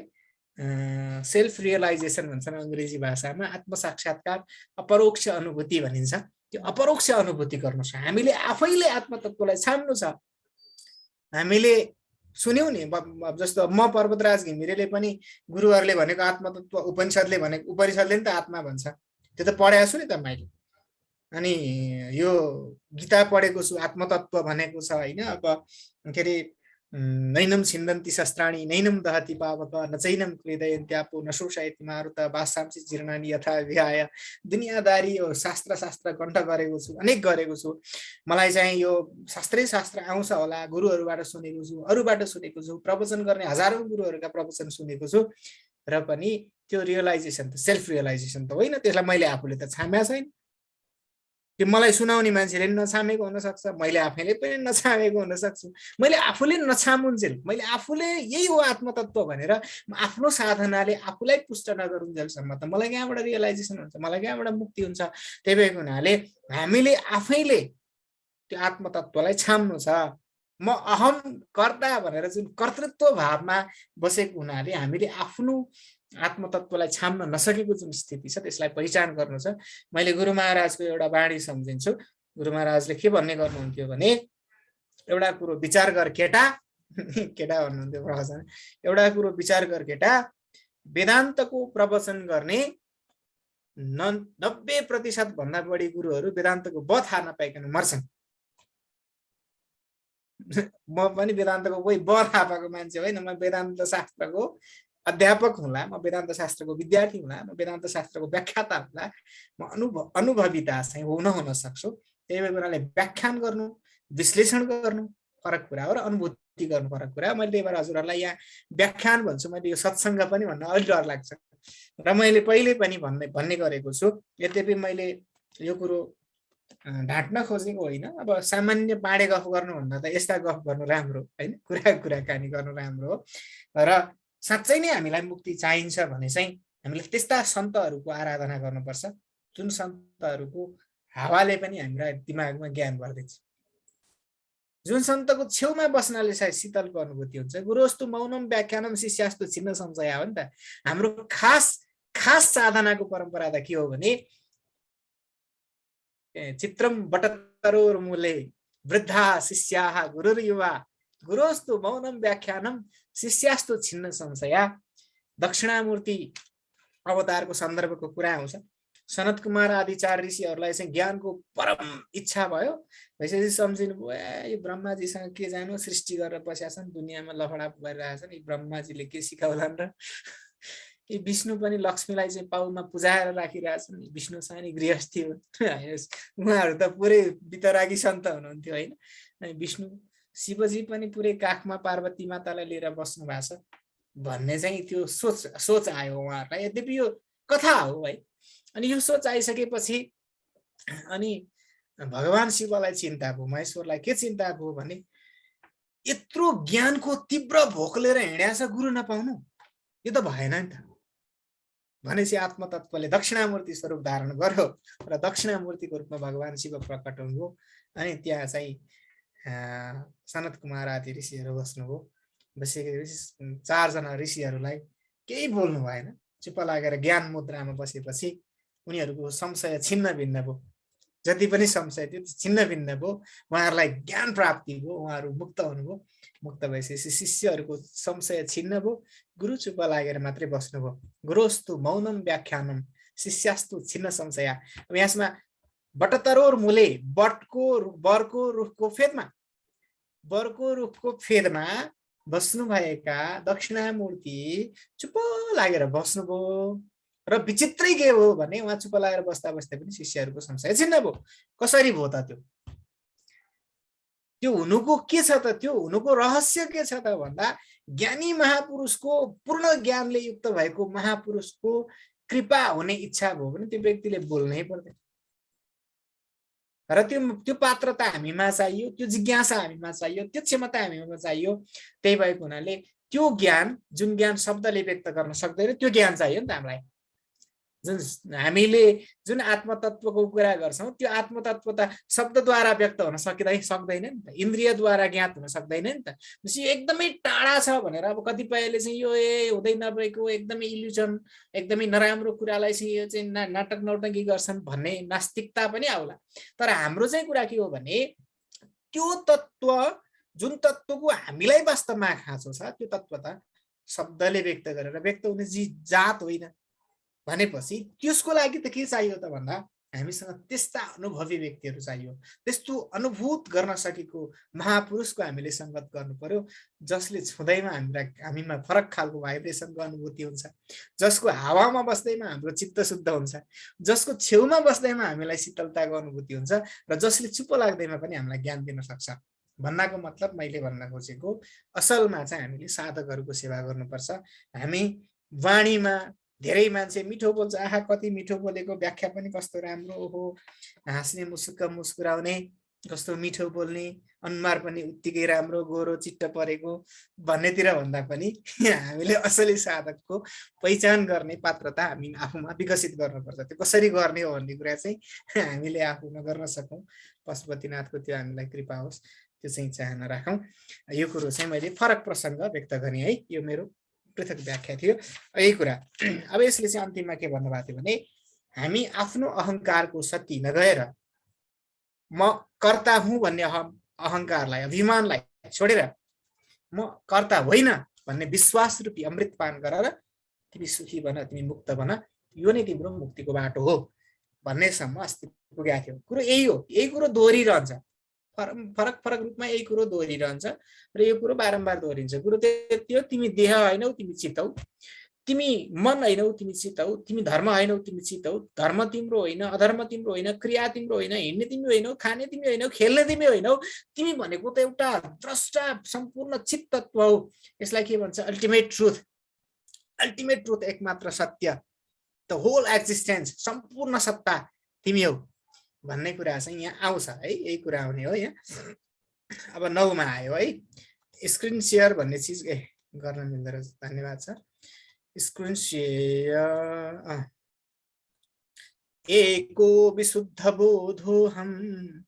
सेल्फ रियलाइजेसन भन्छन् अङ्ग्रेजी भाषामा, आत्मसाक्षात्कार, अपरोक्ष अनुभूति भनिन्छ। त्यो अपरोक्ष अनुभूति गर्नु छ, हामीले आफैले आत्मतत्त्वलाई छान्नु छ। हामीले सुन्यौँ नि, जस्तो म पर्वतराज घिमिरेले पनि गुरुहरूले भनेको आत्मतत्त्व, उपनिषदले नि त आत्मा भन्छ, त्यो त पढाएको छु नि त मैले। अनि यो गीता पढेको छु, आत्मतत्त्व भनेको छ होइन। अब के अरे नैनम छिन्दन्ति शस्त्राणि नैनम दहति पावक न चैनम क्लेदयन्त्यापो न शोषयति मारुत वासांसि जीर्णानि यथा विहाय। दुनियादारी यो शास्त्र कण्ठ गरेको छु, अनेक गरेको छु। मलाई चाहिँ यो शास्त्र आउँछ होला, गुरुहरूबाट सुनेको छु, अरूबाट सुनेको छु, प्रवचन गर्ने हजारौं गुरुहरूका प्रवचन सुनेको छु, र पनि त्यो रियलाइजेसन त सेल्फ रियलाइजेसन त होइन, त्यसलाई मैले आफूले त छामेको छैन। त्यो मलाई सुनाउने मान्छेले नछामेको हुनसक्छ, मैले आफैले पनि नछामेको हुनसक्छु। मैले आफूले नछामुन्जेल, मैले आफूले यही हो आत्मतत्त्व भनेर आफ्नो साधनाले आफूलाई पुष्ट नगरुन्जेलसम्म त मलाई कहाँबाट रियलाइजेसन हुन्छ, मलाई कहाँबाट मुक्ति हुन्छ। त्यही भएको हुनाले हामीले आफैले त्यो आत्मतत्त्वलाई छाम्नु छ। म अहम कर्ता भनेर जुन कर्तृत्व भावमा बसेको हुनाले हामीले आफ्नो आत्मतत्त्वलाई छाम्न नसकेको जुन स्थिति छ त्यसलाई पहिचान गर्नु छ। मैले गुरु महाराजको एउटा बाणी सम्झिन्छु। गुरु महाराजले के भन्ने गर्नुहुन्थ्यो भने, एउटा कुरो विचार गर केटा, केटा भन्नुहुन्थ्यो प्रवचन, एउटा कुरो विचार गर केटा, वेदान्तको प्रवचन गर्ने 90% भन्दा बढी गुरुहरू वेदान्तको ब थाहा नपाइकन मर्छन्। म पनि वेदान्तको कोही ब थाहा पाएको मान्छे होइन, म वेदान्त शास्त्रको अध्यापक होला, म वेदान्त शास्त्रको विद्यार्थी होला, म वेदान्त शास्त्रको व्याख्याता होला, म अनुभविता चाहिँ हुन सक्छु। त्यही भएर उनीहरूले व्याख्यान गर्नु, विश्लेषण गर्नु फरक कुरा हो र अनुभूति गर्नु फरक कुरा हो। मैले त्यही भएर हजुरहरूलाई यहाँ व्याख्यान भन्छु, मैले यो सत्सङ्ग पनि भन्न अलिक डर लाग्छ र मैले पहिले पनि भन्ने गरेको छु। यद्यपि मैले यो कुरो ढाँट्न खोजेको होइन, अब सामान्य बाँडे गफ गर्नुभन्दा त यस्ता गफ गर्नु राम्रो होइन, कुराकानी गर्नु राम्रो हो। र साँच्चै नै हामीलाई मुक्ति चाहिन्छ भने चाहिँ हामीले त्यस्ता सन्तहरूको आराधना गर्नुपर्छ जुन सन्तहरूको हावाले पनि हामीलाई दिमागमा ज्ञान भरिदिन्छ, जुन सन्तको छेउमा बस्नाले सायद शीतलको अनुभूति हुन्छ। गुरुस्तु मौनम व्याख्यानम शिष्यास्तु छिन्न संशय हो नि त। हाम्रो खास साधनाको परम्परा त के हो भने, चित्रम बटतरोर्मूले वृद्धा शिष्याः गुरुर्युवा गुरुस्तु मौनम व्याख्यानम शिष्यास्तु छिन्न संशया। दक्षिणामूर्ति अवतारको सन्दर्भको कुरा आउँछ। सनत कुमार आदि 4 ऋषिहरूलाई चाहिँ ज्ञानको परम इच्छा भयो, भइसकेपछि सम्झिनु भयो यो ब्रह्माजीसँग के जानु, सृष्टि गरेर बसेका छन्, दुनियाँमा लफडा गरिरहेछन्, यी ब्रह्माजीले के सिकाउलान् र यी विष्णु पनि लक्ष्मीलाई चाहिँ पाउमा पुजाएर राखिरहेछन्। विष्णु चाहिँ नि गृहस्थी हुन् उहाँहरू त पुरै वितरागी सन्त हुनुहुन्थ्यो होइन। विष्णु शिवजी पनि पुरै काखमा पार्वती मातालाई लिएर बस्नु भएको छ भन्ने चाहिँ त्यो सोच आयो उहाँहरूलाई। यद्यपि यो कथा हो है। अनि यो सोच आइसकेपछि अनि भगवान शिवलाई चिन्ता भयो, महेश्वरलाई के चिन्ता भयो भने यत्रो ज्ञानको तीव्र भोक लिएर हिँड्या छ गुरु नपाउनु, यो त भएन नि त। भनेपछि आत्मतत्वले दक्षिणामूर्ति स्वरूप धारण गर्यो र दक्षिणामूर्तिको रूपमा भगवान शिव प्रकट हुनुभयो। अनि त्यहाँ चाहिँ सनत कुमार आदि ऋषिहरू बस्नुभयो। बसेपछि 4 जना ऋषिहरूलाई केही बोल्नु भएन, चुप्प लागेर ज्ञान मुद्रामा बसेपछि उनीहरूको संशय छिन्न भिन्न भयो। जति पनि संशय थियो छिन्न भिन्न भयो, उहाँहरूलाई ज्ञान प्राप्ति भयो, उहाँहरू मुक्त हुनुभयो। मुक्त भएपछि शिष्यहरूको संशय छिन्न भयो, गुरु चुप्प लागेर मात्रै बस्नुभयो। गुरोस्तु मौनम व्याख्यानम शिष्यास्तु छिन्न संशया। अब यसमा बटतरोर मूले, बरको रुखको फेदमा बस्नुभएका दक्षिणामूर्ति चुप्प लागेर बस्नुभयो। र विचित्रै के हो भने उहाँ चुप्प लागेर बस्दा बस्दै पनि शिष्यहरूको संशय छिन्न भयो। कसरी भयो त त्यो हुनुको के छ त, त्यो हुनुको रहस्य के छ त भन्दा ज्ञानी महापुरुषको पूर्ण ज्ञानले युक्त भएको महापुरुषको कृपा हुने इच्छा भयो भने त्यो व्यक्तिले बोल्नै पर्दैन। र त्यो पात्रता हामीमा चाहियो, त्यो जिज्ञासा हामीमा चाहियो, त्यो क्षमता हामीमा चाहियो। त्यही भएको हुनाले त्यो ज्ञान, जुन ज्ञान शब्दले व्यक्त गर्न सक्दैन, त्यो ज्ञान चाहियो नि त हामीलाई। हामीले जुन आत्मतत्वको कुरा गर्छौं त्यो आत्मतत्व त शब्दद्वारा व्यक्त हुन सक्दैन नि त, इन्द्रियद्वारा ज्ञात हुन सक्दैन नि त। यो एकदमै टाढा छ भनेर अब कतिपयले चाहिँ यो हुँदै नभएको एकदमै इल्युजन, एकदमै नराम्रो कुरालाई चाहिँ यो चाहिँ नाटक नौटङ्की गर्छन् भन्ने नास्तिकता पनि आउला। तर हाम्रो चाहिँ कुरा के हो भने त्यो तत्व, जुन तत्वको हामीलाई वास्तवमा खाँचो छ, त्यो तत्व त शब्दले व्यक्त गरेर व्यक्त हुने जात होइन भनेपछि त्यसको लागि त के चाहियो त भन्दा हामीसँग त्यस्ता अनुभवी व्यक्तिहरू चाहियो। त्यस्तो अनुभूत गर्न सकेको महापुरुषको हामीले संगत गर्नु पर्यो, जसले छुँदैमा हामीमा फरक खालको भाइब्रेसनको अनुभूति हुन्छ, जसको हावामा बस्दैमा हाम्रो चित्त शुद्ध हुन्छ, जसको छेउमा बस्दैमा हामीलाई शीतलताको अनुभूति हुन्छ र जसले चुप्प लाग्दैमा पनि हामीलाई ज्ञान दिन सक्छ। भन्नाको मतलब मैले भन्न खोजेको असलमा चाहिँ हामीले साधकहरूको सेवा गर्नुपर्छ। हामी वाणीमा धेरै मान्छे मिठो बोल्छ, आहा कति मिठो बोलेको, व्याख्या पनि कस्तो राम्रो हो, हाँस्ने मुसुक्क मुस्कुराउने, कस्तो मिठो बोल्ने, अनुहार पनि उत्तिकै राम्रो, गोरो चिट्ट परेको भन्नेतिर भन्दा पनि हामीले असली साधकको पहिचान गर्ने पात्रता हामी आफूमा विकसित गर्नुपर्छ। त्यो कसरी गर्ने हो भन्ने कुरा चाहिँ हामीले आफूमा गर्न सकौँ। पशुपतिनाथको त्यो हामीलाई कृपा होस्, त्यो चाहिँ चाहना राखौँ। यो कुरो चाहिँ मैले फरक प्रसङ्ग व्यक्त गरेँ है, यो मेरो पृथक व्याख्या थियो। यही कुरा अब यसले चाहिँ अन्तिममा के भन्नुभएको थियो भने हामी आफ्नो अहङ्कारको सती नगएर म कर्ता हुँ भन्ने अहङ्कारलाई, अभिमानलाई छोडेर म कर्ता होइन भन्ने विश्वास रूपी अमृतपान गरेर तिमी सुखी बन, तिमी मुक्त बन, यो नै तिम्रो मुक्तिको बाटो हो भन्नेसम्म अस्ति पुगेको थियो। कुरो यही हो, यही कुरो दोहोरिरहन्छ, फरक फरक रूपमा यही कुरो दोहोरिरहन्छ र यो कुरो बारम्बार दोहोरिन्छ। कुरो त्यति हो, तिमी देह होइनौ तिमी चित्त हौ, तिमी मन होइनौ तिमी चित्त हौ, तिमी धर्म होइनौ तिमी चित्त हौ, धर्म तिम्रो होइन, अधर्म तिम्रो होइन, क्रिया तिम्रो होइन, हिँड्ने तिमी होइनौ, खाने तिमी होइनौ, खेल्ने तिमी होइनौ, तिमी भनेको त एउटा द्रष्टा सम्पूर्ण चित्त तत्व हौ। यसलाई के भन्छ? Ultimate truth. अल्टिमेट ट्रुथ, एकमात्र सत्य, द होल एक्जिस्टेन्स, सम्पूर्ण सत्ता तिमी हौ भन्ने कुरा चाहिँ यहाँ आउँछ है। यही कुरा आउने हो यहाँ। अब 9 मा आयो है, स्क्रिन शेयर भन्ने चिज गर्न मिल्दो रहेछ। धन्यवाद छ। Screen share. एको विशुद्ध बोधोऽहम्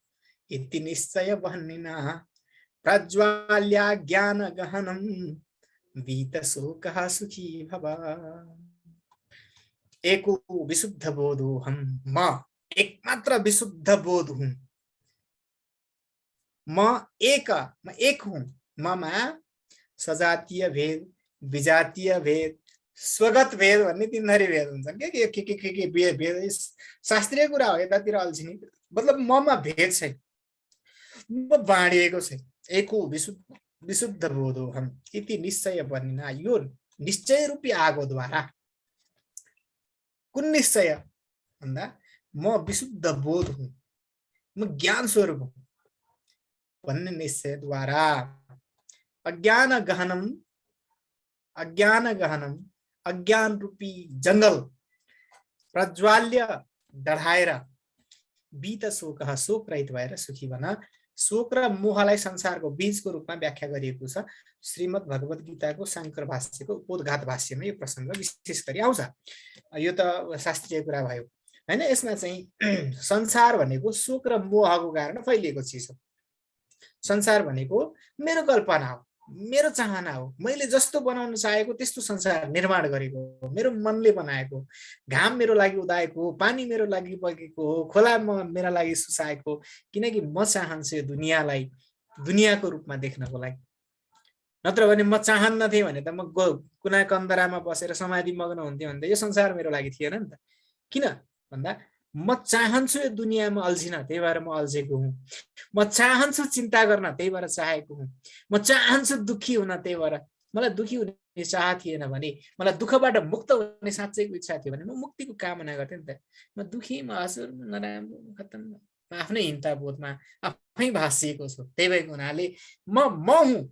इति निश्चय बह्निना प्रज्वाल्या ज्ञान गहनम् वीतशोकः सुखी भव। एको विशुद्ध बोधोऽहम्, म एकमात्र विशुद्ध बोध हूं, म एक हूं। ममा सजातीय भेद, विजातीय भेद, स्वगत भेद भन्ने 3 थरी भेद हुन्छन्। के भेद शास्त्रीय कुरा हो, यतातिर अल्छिनी। मतलब ममा भेद छैन, म बाँडिएको छैन। एको विशुद्ध बोधो हम इति निश्चय बनिना, यो निश्चय रूपी आगोद्वारा कुन निश्चय भन्दा म विशुद्ध बोध हुँ, म ज्ञान स्वरूप हुँ भन्ने निश्चयद्वारा अज्ञान गहनम अज्ञान रूपी जंगल प्रज्वाल्य डढाएर बीत शोक शोक रहित भएर सुखी बन। शोक र मोहलाई संसारको बीजको रूपमा व्याख्या गरिएको छ श्रीमद् भगवत गीताको शाङ्कर भाष्यको उपोद्घात भाष्यमा यो प्रसङ्ग विशेष गरी आउँछ। यो त शास्त्रीय कुरा भयो हैन। यसमा चाहिँ संसार भनेको शोक र मोहको कारण फैलिएको चिज हो। संसार भनेको मेरो कल्पना हो, मेरो चाहना हो, मैले जस्तो बनाउन चाहेको त्यस्तो संसार निर्माण गरेको हो, मेरो मनले बनाएको, घाम मेरो लागि उदाएको, पानी मेरो लागि बगेको हो, खोला मेरा लागि सुसाएको, किनकि म चाहन्छु यो दुनियाँलाई दुनियाँको रूपमा देख्नको लागि। नत्र भने म चाहन्न थिएँ भने त म कुना कन्दरामा बसेर समाधि मग्न हुन्थेँ भने त यो संसार मेरो लागि थिएन नि त। किन भन्दा म चाहन्छु यो दुनियाँमा अल्झिन, त्यही भएर म अल्झेको हुँ। म चाहन्छु चिन्ता गर्न, त्यही भएर चाहेको हुँ। म चाहन्छु दुखी हुन, त्यही भएर मलाई दुखी हुने चाह थिएन भने, मलाई दुःखबाट मुक्त हुने साँच्चैको इच्छा थियो भने म मुक्तिको कामना गर्थेँ नि त। म दुखी, म हजुर नराम्रो, खतम, आफ्नै हिंता बोधमा आफै भासिएको छु। त्यही भएको हुनाले म हुँ,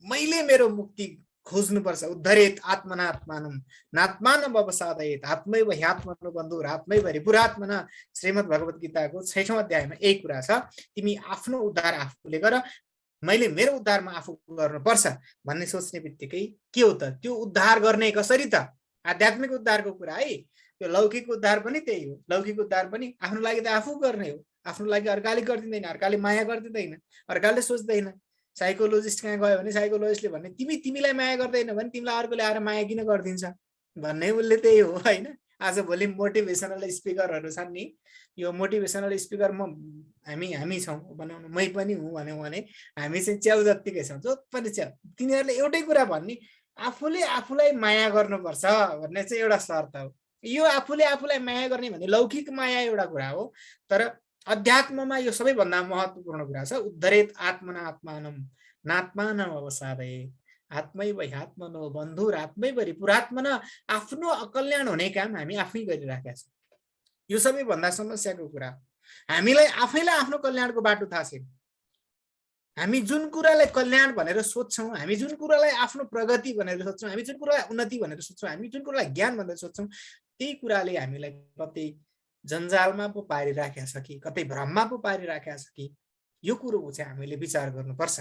मैले मेरो मुक्ति खोज्नुपर्छ। उद्धरेत आत्मनात्मानं नात्मानं अवसादयेत आत्मैव ह्यात्मनो बन्धुर आत्मैव रिपुरात्मन। श्रीमद् भगवत गीताको 6औं अध्यायमा यही कुरा छ। तिमी आफ्नो उद्धार आफूले गर, मैले मेरो उद्धारमा आफू गर्नुपर्छ भन्ने सोच्ने बित्तिकै के हो त, त्यो उद्धार गर्ने कसरी त? आध्यात्मिक उद्धारको कुरा है। यो लौकिक उद्धार पनि त्यही हो। लौकिक उद्धार पनि आफ्नो लागि त आफू गर्ने हो, आफ्नो लागि अर्काले गरिदिँदैन, अर्काले माया गरिदिँदैन, अर्काले सोच्दैन। साइकोलोजिस्ट कहाँ गयो भने साइकोलोजिस्टले भन्ने तिमीलाई माया गर्दैन भने तिमीलाई अर्कोले आएर माया किन गरिदिन्छ भन्ने उसले त्यही हो हैन। आजभोलि मोटिभेसनल स्पिकरहरू छन् नि, यो मोटिभेसनल स्पिकर हामी छौँ बनाउनु, मै पनि हुँ भन्यो भने हामी चाहिँ च्याउ जत्तिकै छौँ, जो पनि च्याउ। तिनीहरूले एउटै कुरा भन्ने, आफूले आफूलाई माया गर्नुपर्छ भन्ने चाहिँ एउटा शर्त हो। यो आफूले आफूलाई माया गर्ने भन्ने लौकिक माया एउटा कुरा हो, तर अध्यात्ममा यो सबैभन्दा महत्त्वपूर्ण कुरा छ। उद्धरेत आत्मनात्मानं नात्मानं अवसादयेत आत्मैव ह्यात्मनो बन्धुर आत्मैव रिपुरात्मन। आफ्नो अकल्याण हुने काम हामी आफै गरिराखेका छौँ। यो सबैभन्दा समस्याको कुरा। हामीलाई आफैलाई आफ्नो कल्याणको बाटो थाहा छैन। हामी जुन कुरालाई कल्याण भनेर सोच्छौँ, हामी जुन कुरालाई आफ्नो प्रगति भनेर सोच्छौँ, हामी जुन कुरालाई उन्नति भनेर सोच्छौँ, हामी जुन कुरालाई ज्ञान भनेर सोच्छौँ, त्यही कुराले हामीलाई कतै जन्जालमा पो पारिराखेको छ कि कतै भ्रममा पो पारिराखेको छ कि, यो कुरो चाहिँ हामीले विचार गर्नुपर्छ।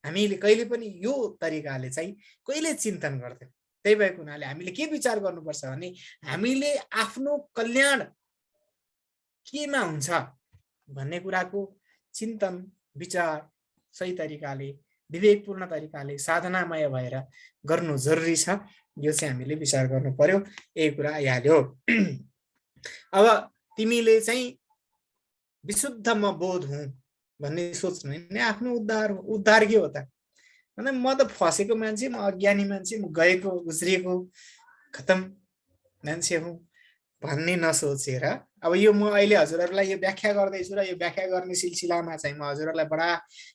हामीले कहिले पनि यो तरिकाले चाहिँ कहिले चिन्तन गर्दैन। त्यही भएको हुनाले हामीले के विचार गर्नुपर्छ भने हामीले आफ्नो कल्याण केमा हुन्छ भन्ने कुराको चिन्तन विचार सही तरिकाले विवेकपूर्ण तरिकाले साधनामय भएर गर्नु जरुरी छ। यो चाहिँ हामीले विचार गर्नु पर्यो। यही कुरा आइहाल्यो। अब तिमीले चाहिँ विशुद्ध म बोध हुँ भन्ने सोच्नु नि आफ्नो उद्धार हो। उद्धार के हो त? भने म त फसेको मान्छे, म अज्ञानी मान्छे, म गएको गुज्रिएको खतम मान्छे हुँ भन्ने नसोचेर, अब यो म अहिले हजुरहरूलाई यो व्याख्या गर्दैछु र यो व्याख्या गर्ने सिलसिलामा चाहिँ म हजुरहरूलाई बडा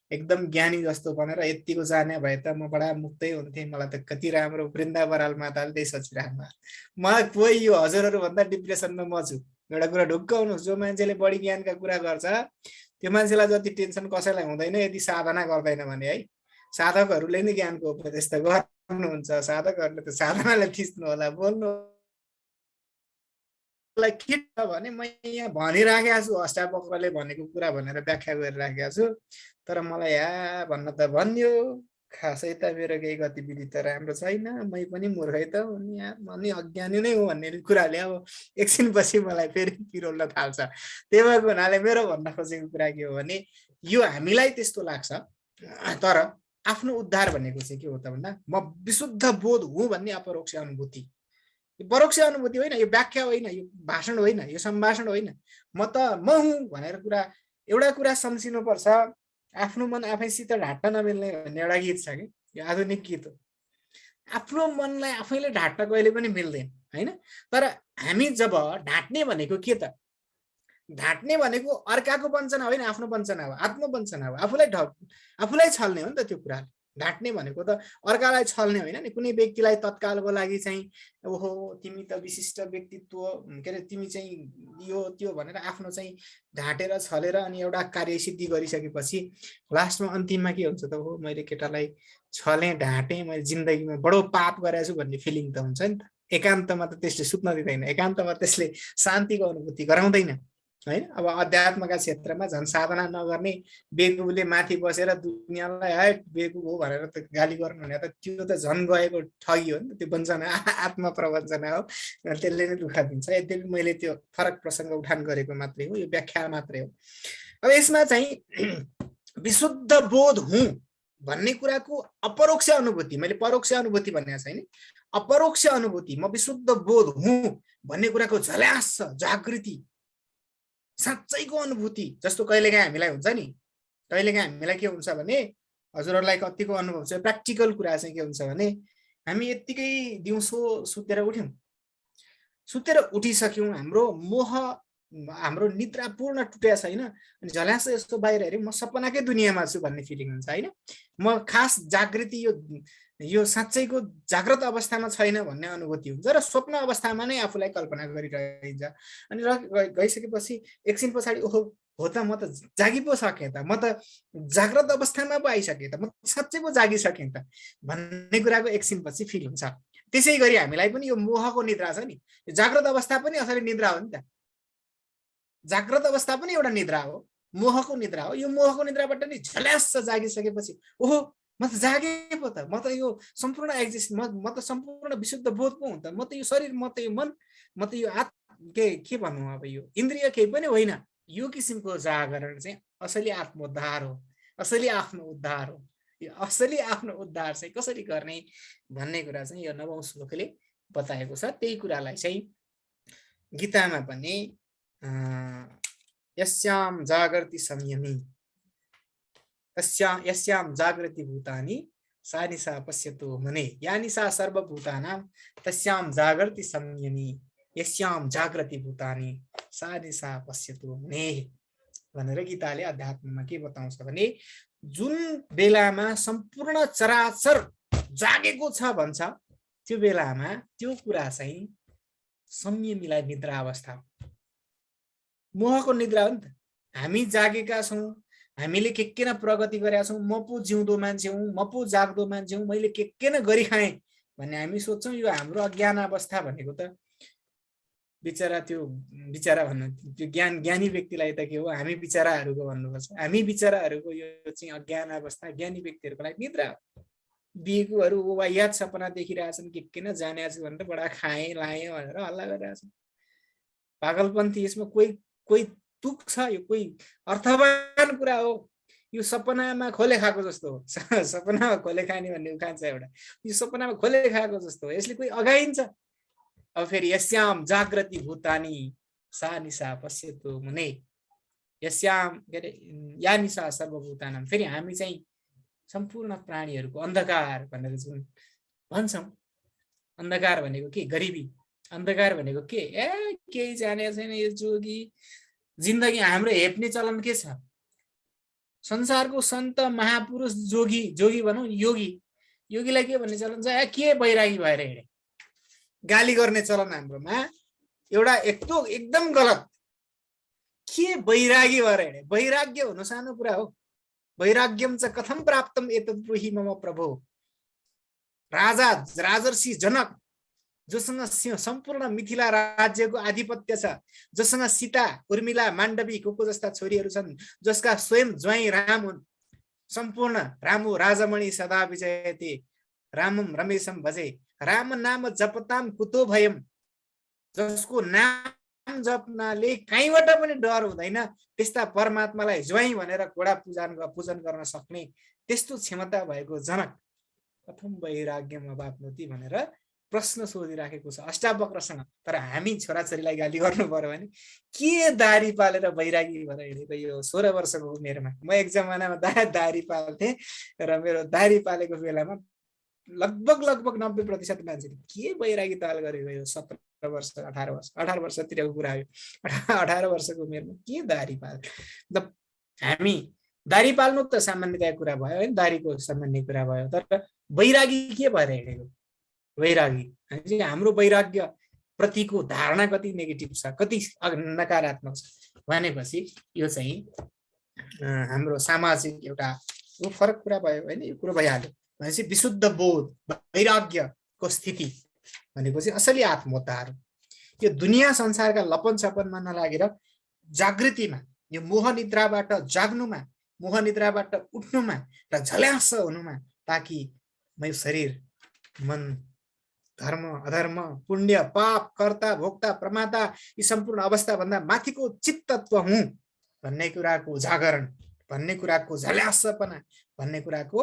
एकदम ज्ञानी जस्तो बनेर यतिको जाने भए त म बडा मुक्तै हुन्थेँ, मलाई त कति राम्रो वृन्दा बराल माताले त्यही सोचिराख्नु। मलाई कोही यो हजुरहरूभन्दा डिप्रेसनमा म छु। एउटा कुरा ढुक्क हुनुहोस्, जो मान्छेले बढी ज्ञानका कुरा गर्छ त्यो मान्छेलाई जति टेन्सन कसैलाई हुँदैन यदि साधना गर्दैन भने है। साधकहरूले नै ज्ञानको उपदेश त गर्नुहुन्छ, साधकहरूले त साधनालाई थिच्नु होला, बोल्नु के छ भने म यहाँ भनिराखेको छु, अष्टावक्रले भनेको कुरा भनेर व्याख्या गरिराखेको छु, तर मलाई या भन्न त भन्यो, खासै त मेरो केही गतिविधि त राम्रो छैन, मै पनि मूर्खै त हो नि यार, म नि अज्ञानी नै हो भन्ने कुराले अब एकछिनपछि मलाई फेरि पिरोल्न थाल्छ। त्यही भएको हुनाले मेरो भन्न खोजेको कुरा के हो भने यो हामीलाई त्यस्तो लाग्छ, तर आफ्नो उद्धार भनेको चाहिँ के हो त भन्दा म विशुद्ध बोध हुँ भन्ने अपरोक्ष अनुभूति। परोक्ष अनुभूति होइन, यो व्याख्या होइन, यो भाषण होइन, यो सम्भाषण होइन। म हुँ भनेर कुरा, एउटा कुरा सम्झिनुपर्छ, आफ्नो मन आफैसित ढाट्न नमिल्ने भन्ने एउटा गीत छ कि, यो आधुनिक गीत हो। आफ्नो मनलाई आफैले ढाट्न कहिले पनि मिल्दैन होइन। तर हामी जब ढाट्ने भनेको के त? ढाट्ने भनेको अर्काको वञ्चना होइन, आफ्नो वञ्चना हो, आत्मवञ्चना हो। आफूलाई छल्ने हो नि त त्यो कुरा। ढाँट्ने भनेको त अर्कालाई छल्ने होइन नि, कुनै व्यक्तिलाई तत्कालको लागि चाहिँ ओहो तिमी त विशिष्ट व्यक्तित्व के अरे तिमी चाहिँ यो त्यो भनेर आफ्नो चाहिँ ढाँटेर छलेर अनि एउटा कार्य सिद्धि गरिसकेपछि लास्टमा अन्तिममा के हुन्छ त, ओहो मैले केटालाई छलेँ ढाँटेँ, मैले जिन्दगीमा बडो पाप गरेछु भन्ने फिलिङ त हुन्छ नि त। एकान्तमा त त्यसले सुत्न दिँदैन, एकान्तमा त्यसले शान्तिको अनुभूति गराउँदैन होइन। अब अध्यात्मका क्षेत्रमा झन् साधना नगर्ने बेगुले माथि बसेर दुनियाँलाई है बेगु हो भनेर त गाली गर्नु भने त त्यो त झन् गएको ठगी हो नि त, त्यो वञ्चना आत्म प्रवञ्चना हो, त्यसले नै दुःख दिन्छ। यद्यपि मैले त्यो फरक प्रसङ्ग उठान गरेको मात्रै हो, यो व्याख्या मात्रै हो। अब यसमा चाहिँ विशुद्ध बोध हुँ भन्ने कुराको अपरोक्ष अनुभूति, मैले परोक्ष अनुभूति भनेको छैन, अपरोक्ष अनुभूति, म विशुद्ध बोध हुँ भन्ने कुराको झल्यास जागृति साँच्चैको अनुभूति जस्तो कहिलेकाहीँ हामीलाई हुन्छ नि। कहिलेकाहीँ हामीलाई के हुन्छ भने हजुरहरूलाई कतिको अनुभव छ, प्र्याक्टिकल कुरा चाहिँ के हुन्छ भने हामी यत्तिकै दिउँसो सुतेर उठ्यौँ, सुतेर उठिसक्यौँ, हाम्रो मोह हाम्रो निद्रा पूर्ण टुटेको छैन, अनि झल्यास यस्तो बाहिर हेऱ्यो म सपनाकै दुनियाँमा छु भन्ने फिलिङ हुन्छ होइन। म खास जागृति यो साँच्चैको जाग्रत अवस्थामा छैन भन्ने अनुभूति हुन्छ र स्वप्न अवस्थामा नै आफूलाई कल्पना गरिरहन्छ। अनि गइसकेपछि एकछिन पछाडि ओहो हो त म त जागी पो सकेँ त, म त जाग्रत अवस्थामा पो आइसकेँ त, म साँच्चै पो जागिसकेँ त भन्ने कुराको एकछिनपछि फिल हुन्छ। त्यसै गरी हामीलाई पनि यो मोहको निद्रा छ नि, जाग्रत अवस्था पनि असली निद्रा हो नि त, जाग्रत अवस्था पनि एउटा निद्रा हो, मोहको निद्रा हो। यो मोहको निद्राबाट नि झल्यास जागिसकेपछि ओहो म त जागे पो त, म त यो सम्पूर्ण एक्जिस्ट, म त सम्पूर्ण विशुद्ध बोध पो हुँ त, म त यो शरीर, म त यो मन, म त यो के भन्नु अब यो इन्द्रिय केही पनि होइन। यो किसिमको जागरण चाहिँ असली आत्मोद्धार हो, असली आफ्नो उद्धार हो। यो असली आफ्नो उद्धार चाहिँ कसरी गर्ने भन्ने कुरा चाहिँ यो 9औं श्लोकले बताएको छ। त्यही कुरालाई चाहिँ गीतामा पनि यस्याम जागर्ति संयमी यस्याम जागृति भूतानि सा निशा पश्यतो मुने या निशा सर्वभूतानां तस्याम जागर्ति संयमी यस्याम जागृति भूतानि सा निशा पश्यतो मुने भनेर गीताले अध्यात्ममा के बताउँछ भने जुन बेलामा सम्पूर्ण चराचर जागेको छ भन्छ त्यो बेलामा त्यो कुरा चाहिँ संयमीलाई निद्रा अवस्था हो, मोहको निद्रा हो नि त। हामी जागेका छौँ, हामीले के न प्रगति गरेका छौँ, म पो जिउँदो मान्छे हुँ, म पो जाग्दो मान्छे हुँ, मैले के न गरिखाएँ भन्ने हामी सोच्छौँ। यो हाम्रो अज्ञान अवस्था भनेको त बिचरा त्यो बिचरा भन्नु त्यो ज्ञानी व्यक्तिलाई त के हो, हामी बिचराहरूको भन्नुपर्छ, हामी बिचराहरूको यो चाहिँ अज्ञान अवस्था ज्ञानी व्यक्तिहरूको लागि निद्रा हो। बिहेकोहरू वा याद सपना देखिरहेछन् के न जाने छु भनेर बडा खाएँ लाएँ भनेर हल्ला गरिरहेछन्। पागलपन्थी यसमा कोही तुक छ, यो कोही अर्थवान कुरा हो। यो सपनामा खोले खाएको जस्तो हो, सपनामा खोले खाने भन्ने उखान छ एउटा, यो सपनामा खोले खाएको जस्तो हो, यसले कोही अगाइन्छ। अब फेरि यस्याम जागृति भूतानि सा निशा पश्यतो मुने यस्याम के अरे या निशा सर्वभूतानां, फेरि हामी चाहिँ सम्पूर्ण प्राणीहरूको अन्धकार भनेर जुन भन्छौँ, अन्धकार भनेको के, गरिबी, अन्धकार भनेको के, केही जाने छैन यो जोगी जिन्दगी। हाम्रो हेप्ने चलन के छ, संसारको सन्त महापुरुष जोगी भनौँ, योगीलाई के भन्ने चलन छ, के बैरागी भएर हिँडे, गाली गर्ने चलन हाम्रोमा एउटा एकदम गलत। के बैरागी भएर हिँडे, वैराग्य हुनु सानो कुरा हो। वैराग्यम च कथम प्राप्तम एतद् ब्रूहि मम प्रभो। राजा राजर्षि जनक जोसँग सम्पूर्ण मिथिला राज्यको आधिपत्य छ, जोसँग सीता उर्मिला माण्डवी को जस्ता छोरीहरू छन्, जसका स्वयं ज्वाइँ राम हुन्, सम्पूर्ण रामो राजमणि सदा विजयते रामम रमेशम भजे राम नाम जपताम कुतो भयम, जसको नाम जप्नाले कहीँबाट पनि डर हुँदैन, त्यस्ता परमात्मालाई ज्वाइँ भनेर घोडा पूजन गर्न सक्ने त्यस्तो क्षमता भएको जनक कथम वैराग्यम अवाप्नोति भनेर प्रश्न सोधिराखेको छ अष्टावक्रसँग। तर हामी छोराछोरीलाई गाली गर्नु पर्यो भने के दारी पालेर वैरागी भएर हिँडेको, यो 16 वर्षको उमेरमा म एक जमानामा दारी पाल्थेँ र मेरो दारी पालेको बेलामा लगभग 90% मान्छेले के वैरागी ताल गरेको, यो 17 वर्ष 18 वर्षतिरको कुरा हो, 18 वर्षको उमेरमा के दारी पाल। हामी दारी पाल्नु त सामान्यतया कुरा भयो हैन, दारीको सामान्य कुरा भयो। तर वैरागी के भएर हिँडेको? वैरागी हाम्रो वैराग्य प्रतिको धारणा कति नेगेटिभ छ, कति नकारात्मक छ भनेपछि यो चाहिँ हाम्रो सामाजिक एउटा यो फरक कुरा भयो हैन, यो कुरो भइहाल्यो। भनेपछि विशुद्ध बोध वैराग्यको स्थिति भनेको चाहिँ असली आत्मोद्धार हो। यो दुनिया संसारका लपन छपनमा नलागेर जागृतिमा, यो मोहनिद्राबाट जाग्नुमा, मोहनिद्राबाट उठ्नुमा र झल्यास हुनुमा, ताकि म शरीर मन धर्म अधर्म पुण्य पाप कर्ता भोक्ता प्रमाता यी सम्पूर्ण अवस्था भन्दा माथिको चित्तत्व हुँ भन्ने कुराको जागरण, भन्ने कुराको झल्यासपना, भन्ने कुराको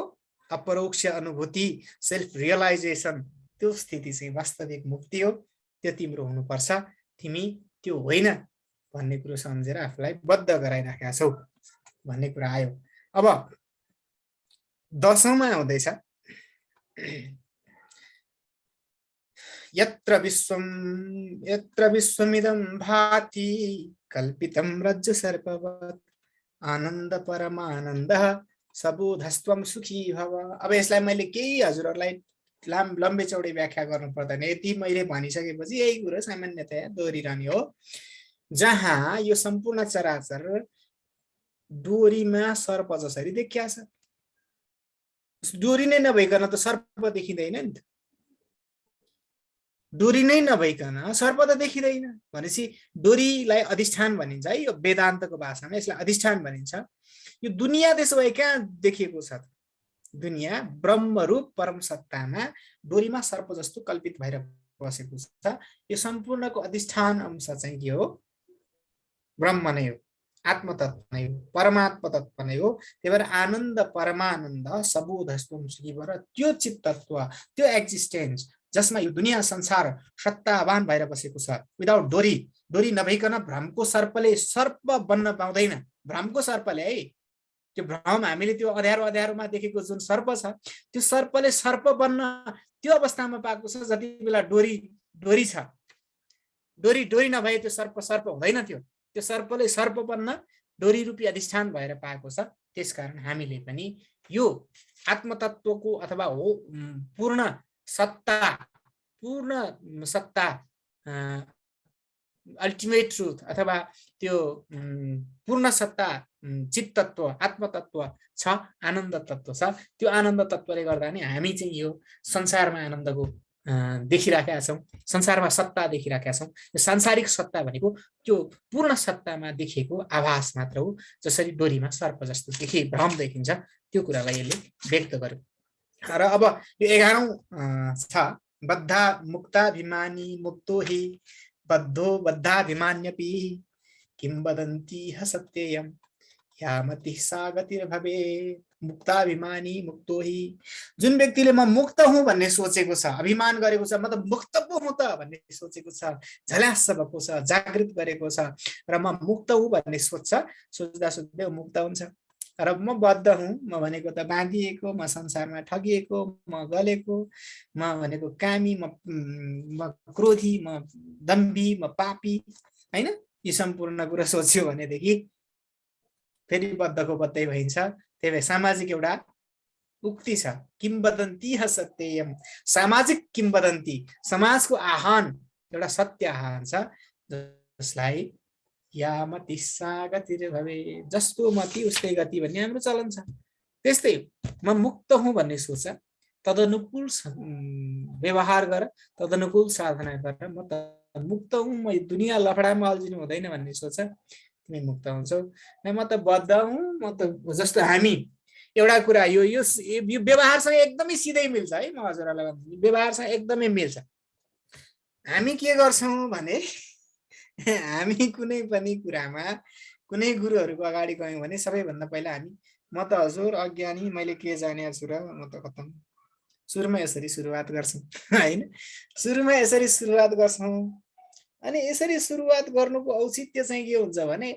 अपरोक्ष अनुभूति, सेल्फ रियलाइजेसन, त्यो स्थिति चाहिँ वास्तविक मुक्ति हो। त्यो तिम्रो हुनुपर्छ, तिमी त्यो होइन भन्ने कुरो सम्झेर आफूलाई बद्ध गराइराखेका छौ भन्ने कुरा आयो। अब 10औं मा आउँदैछ यत्र विश्वमिदं भाति कल्पितं रज्जु सर्पवत् आनन्द परमानन्दः सबोधस्त्वं सुखी भव। अब यसलाई मैले केही हजुरहरूलाई लम्बे चौडे व्याख्या गर्नु पर्दैन, यति मैले भनिसकेपछि यही कुरो सामान्यतया दोहोरिरहने हो। जहाँ यो सम्पूर्ण चराचर डोरीमा सर्प जसरी देखिया छ, डोरी नै नभइकन त सर्प देखिँदैन नि त, डोरी नै नभइकन सर्प त देखिँदैन। भनेपछि डोरीलाई अधिष्ठान भनिन्छ है, यो वेदान्तको भाषामा यसलाई अधिष्ठान भनिन्छ। यो दुनियाँ त्यसो भए कहाँ देखिएको छ? दुनियाँ ब्रह्मरूप परम सत्तामा डोरीमा सर्प जस्तो कल्पित भएर बसेको छ। यो सम्पूर्णको अधिष्ठान अंश चाहिँ के हो? ब्रह्म नै हो, आत्मतत्व नै हो, परमात्मा तत्व नै हो। त्यही भएर आनन्द परमानन्द सबोधस्त्वं सुखी भव, त्यो चित्तत्व, त्यो एक्जिस्टेन्स जसमा यो दुनियाँ संसार सत्तावान भएर बसेको छ, विदाउट डोरी, डोरी नभइकन भ्रमको सर्पले सर्प बन्न पाउँदैन। भ्रमको सर्पले है, त्यो भ्रम हामीले त्यो अँध्यारोमा देखेको जुन सर्प छ, त्यो सर्पले सर्प बन्न त्यो अवस्थामा पाएको छ जति बेला डोरी छ। डोरी नभए त्यो सर्प हुँदैन थियो। त्यो सर्पले सर्प बन्न डोरी रूपी अधिष्ठान भएर पाएको छ। त्यसकारण हामीले पनि यो आत्मतत्वको अथवा हो पूर्ण सत्ता अल्टिमेट ट्रुथ अथवा त्यो पूर्ण सत्ता चित्तत्व आत्मतत्व छ, आनन्द तत्व छ। त्यो आनन्द तत्वले गर्दा नि हामी चाहिँ यो संसारमा आनन्दको देखिराखेका छौँ, संसारमा सत्ता देखिराखेका छौँ। यो सांसारिक सत्ता भनेको त्यो पूर्ण सत्तामा देखिएको आभास मात्र हो। जसरी डोरीमा सर्प जस्तो भ्रम देखिन्छ, त्यो कुरालाई यसले व्यक्त गर्यो। र अब यो 11औं छ बद्धा मुक्ताभिमानी मुक्तो हि बद्धो बद्धाभिमान्यपि किं वदन्ति सत्ययम् यामति सा गतिर्भवे। मुक्ताभिमानी मुक्तो हि, जुन व्यक्तिले म मुक्त हुँ भन्ने सोचेको छ, अभिमान गरेको छ, म त मुक्त पो हुँ त भन्ने सोचेको छ, झल्यास भएको छ, जागृत गरेको छ र म मुक्त हुँ भन्ने सोच्दा सोच्दै मुक्त हुन्छ। र म बद्ध हुँ, म भनेको त बाँधिएको, म संसारमा ठगिएको, म गलेको, म भनेको कामी, म क्रोधी, म दम्भी, म पापी हैन। यी सम्पूर्ण कुरा सोच्यो भनेदेखि फेरि बद्धको बद्धै भइन्छ। त्यही भएर सामाजिक एउटा उक्ति छ, किंवदन्ती सत्ययम्। सामाजिक किंवदन्ती, समाजको आह्वान एउटा सत्य आह्वान छ, जसलाई यामति सा गतिर्भवे, जस्तो मति उस्तै गति भन्ने हाम्रो चलन छ। त्यस्तै म मुक्त हुँ भन्ने सोच, तदनुकूल व्यवहार गर, तदनुकूल साधना गर, म त मुक्त हुँ, म दुनियाँ लफडामा अल्झिनु हुँदैन भन्ने सोच, तिमी मुक्त हुन्छौ। म त बद्ध हुँ, म त जस्तो हामी एउटा कुरा यो व्यवहारसँग एकदमै सिधै मिल्छ है। म हजुरहरूलाई भन्छु व्यवहारसँग एकदमै मिल्छ। हामी के गर्छौँ भने हामी कुनै पनि कुरामा कुनै गुरुहरूको अगाडि गयौँ भने सबैभन्दा पहिला हामी म त हजुर अज्ञानी, मैले के जाने छु र, म त खतम, सुरुमा यसरी सुरुवात गर्छौँ हैन। सुरुमा यसरी सुरुवात गर्छौँ। अनि यसरी सुरुवात गर्नुको औचित्य चाहिँ के हुन्छ भने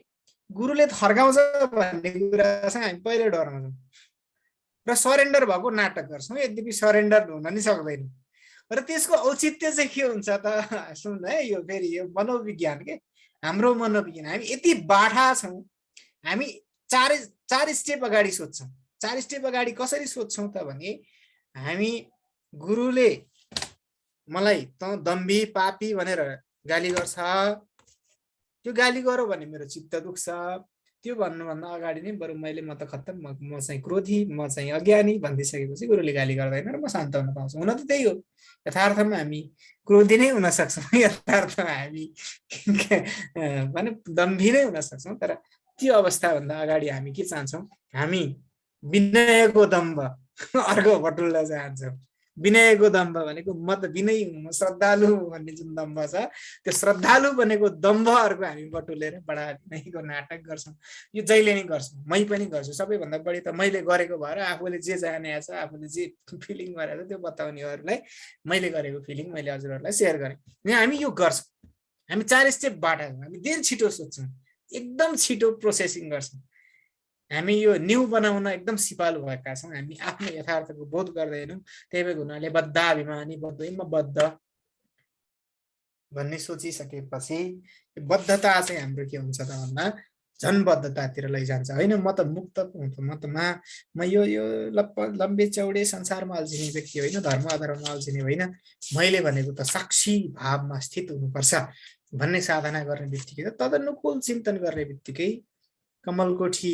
गुरुले थर्काउँछ भन्ने कुरा चाहिँ हामी पहिले डराउँछौँ र सरेन्डर भएको नाटक गर्छौँ, यद्यपि सरेन्डर हुन नि सक्दैन। र त्यसको औचित्य चाहिँ के हुन्छ त सुन है, यो फेरि यो मनोविज्ञान के हाम्रो मनोविज्ञान, हामी यति बाठा छौँ, हामी चार स्टेप अगाडि सोध्छौँ। 4 स्टेप अगाडि कसरी सोध्छौँ त भने हामी गुरुले मलाई त दम्भी पापी भनेर गाली गर्छ, त्यो गाली गरौ भने मेरो चित्त दुख्छ, त्यो भन्नुभन्दा अगाडि नै बरु मैले म त खत्तम, म चाहिँ क्रोधी, म चाहिँ अज्ञानी भनिदिइसकेपछि गुरुले गाली गर्दैन र म शान्त हुन पाउँछु। हुन त त्यही हो, यथार्थमा हामी क्रोधी नै हुन सक्छौँ, यथार्थमा हामी भने दम्भी नै हुन सक्छौँ। तर त्यो अवस्थाभन्दा अगाडि हामी के चाहन्छौँ? हामी विनयको दम्भ अर्को बटुल्न चाहन्छौँ। विनयको दम्भ भनेको म त विनयी हुँ, म श्रद्धालु भन्ने जुन दम्भ छ, त्यो श्रद्धालु बनेको दम्भहरूको हामी बटुलेर बढाको नाटक गर्छौँ। यो जहिले नै गर्छौँ, मै पनि गर्छु। सबैभन्दा बढी त मैले गरेको भएर आफूले जे जाने छ, आफूले जे फिलिङ गरेको छ त्यो बताउनेहरूलाई मैले गरेको फिलिङ मैले हजुरहरूलाई सेयर गरेँ। हामी यो गर्छौँ, हामी 4 स्टेपबाट हामी धेरै छिटो सोध्छौँ, एकदम छिटो प्रोसेसिङ गर्छौँ। हामी यो न्यू बनाउन एकदम सिपालु भएका छौँ। हामी आफ्नो यथार्थको बोध गर्दैनौँ। त्यही भएर हुनाले बद्धाभिमानी बद्ध बद्ध भन्ने सोचिसकेपछि बद्धता चाहिँ हाम्रो के हुन्छ त भन्दा झन् बद्धतातिर लैजान्छ। होइन म त मुक्त हुन्छु, म यो लम्बे चौडे संसारमा अल्झिने व्यक्ति होइन, धर्म अधर्ममा अल्झिने होइन, मैले भनेको त साक्षी भावमा स्थित हुनुपर्छ भन्ने साधना गर्ने बित्तिकै, तदनुकूल चिन्तन गर्ने बित्तिकै कमलकोठी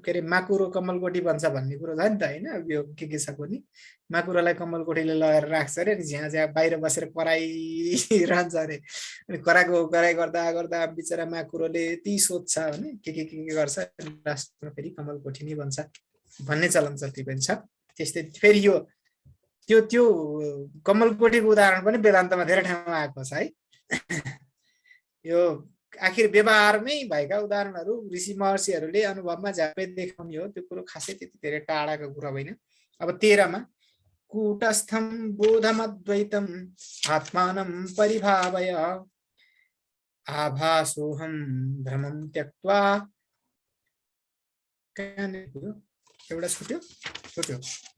के अरे माकुरो कमलकोठी भन्छ भन्ने कुरो छ नि त होइन। यो के छ भने माकुरोलाई कमलकोठीले लगाएर राख्छ अरे, झ्याँ झ्याँ बाहिर बसेर कराइरहन्छ अरे। अनि कराइ गर्दा गर्दा बिचरा माकुरोले यति सोध्छ भने के गर्छ, लास्टमा फेरि कमलकोठी नै भन्छ भन्ने चलन चल्ती पनि छ। त्यस्तै फेरि यो त्यो त्यो कमलकोठीको उदाहरण पनि वेदान्तमा धेरै ठाउँमा आएको छ है। यो आखिर व्यवहारमै भएका उदाहरणहरू ऋषि महर्षिहरूले अनुभवमा झापे देखाउने हो, त्यो कुरो खासै त्यति धेरै टाढाको कुरा होइन। अब 13 मा कूटस्थं बोधमद्वैतम् आत्मानं परिभावय आभासोऽहं भ्रमं त्यक्त्वा, एउटा छुट्यो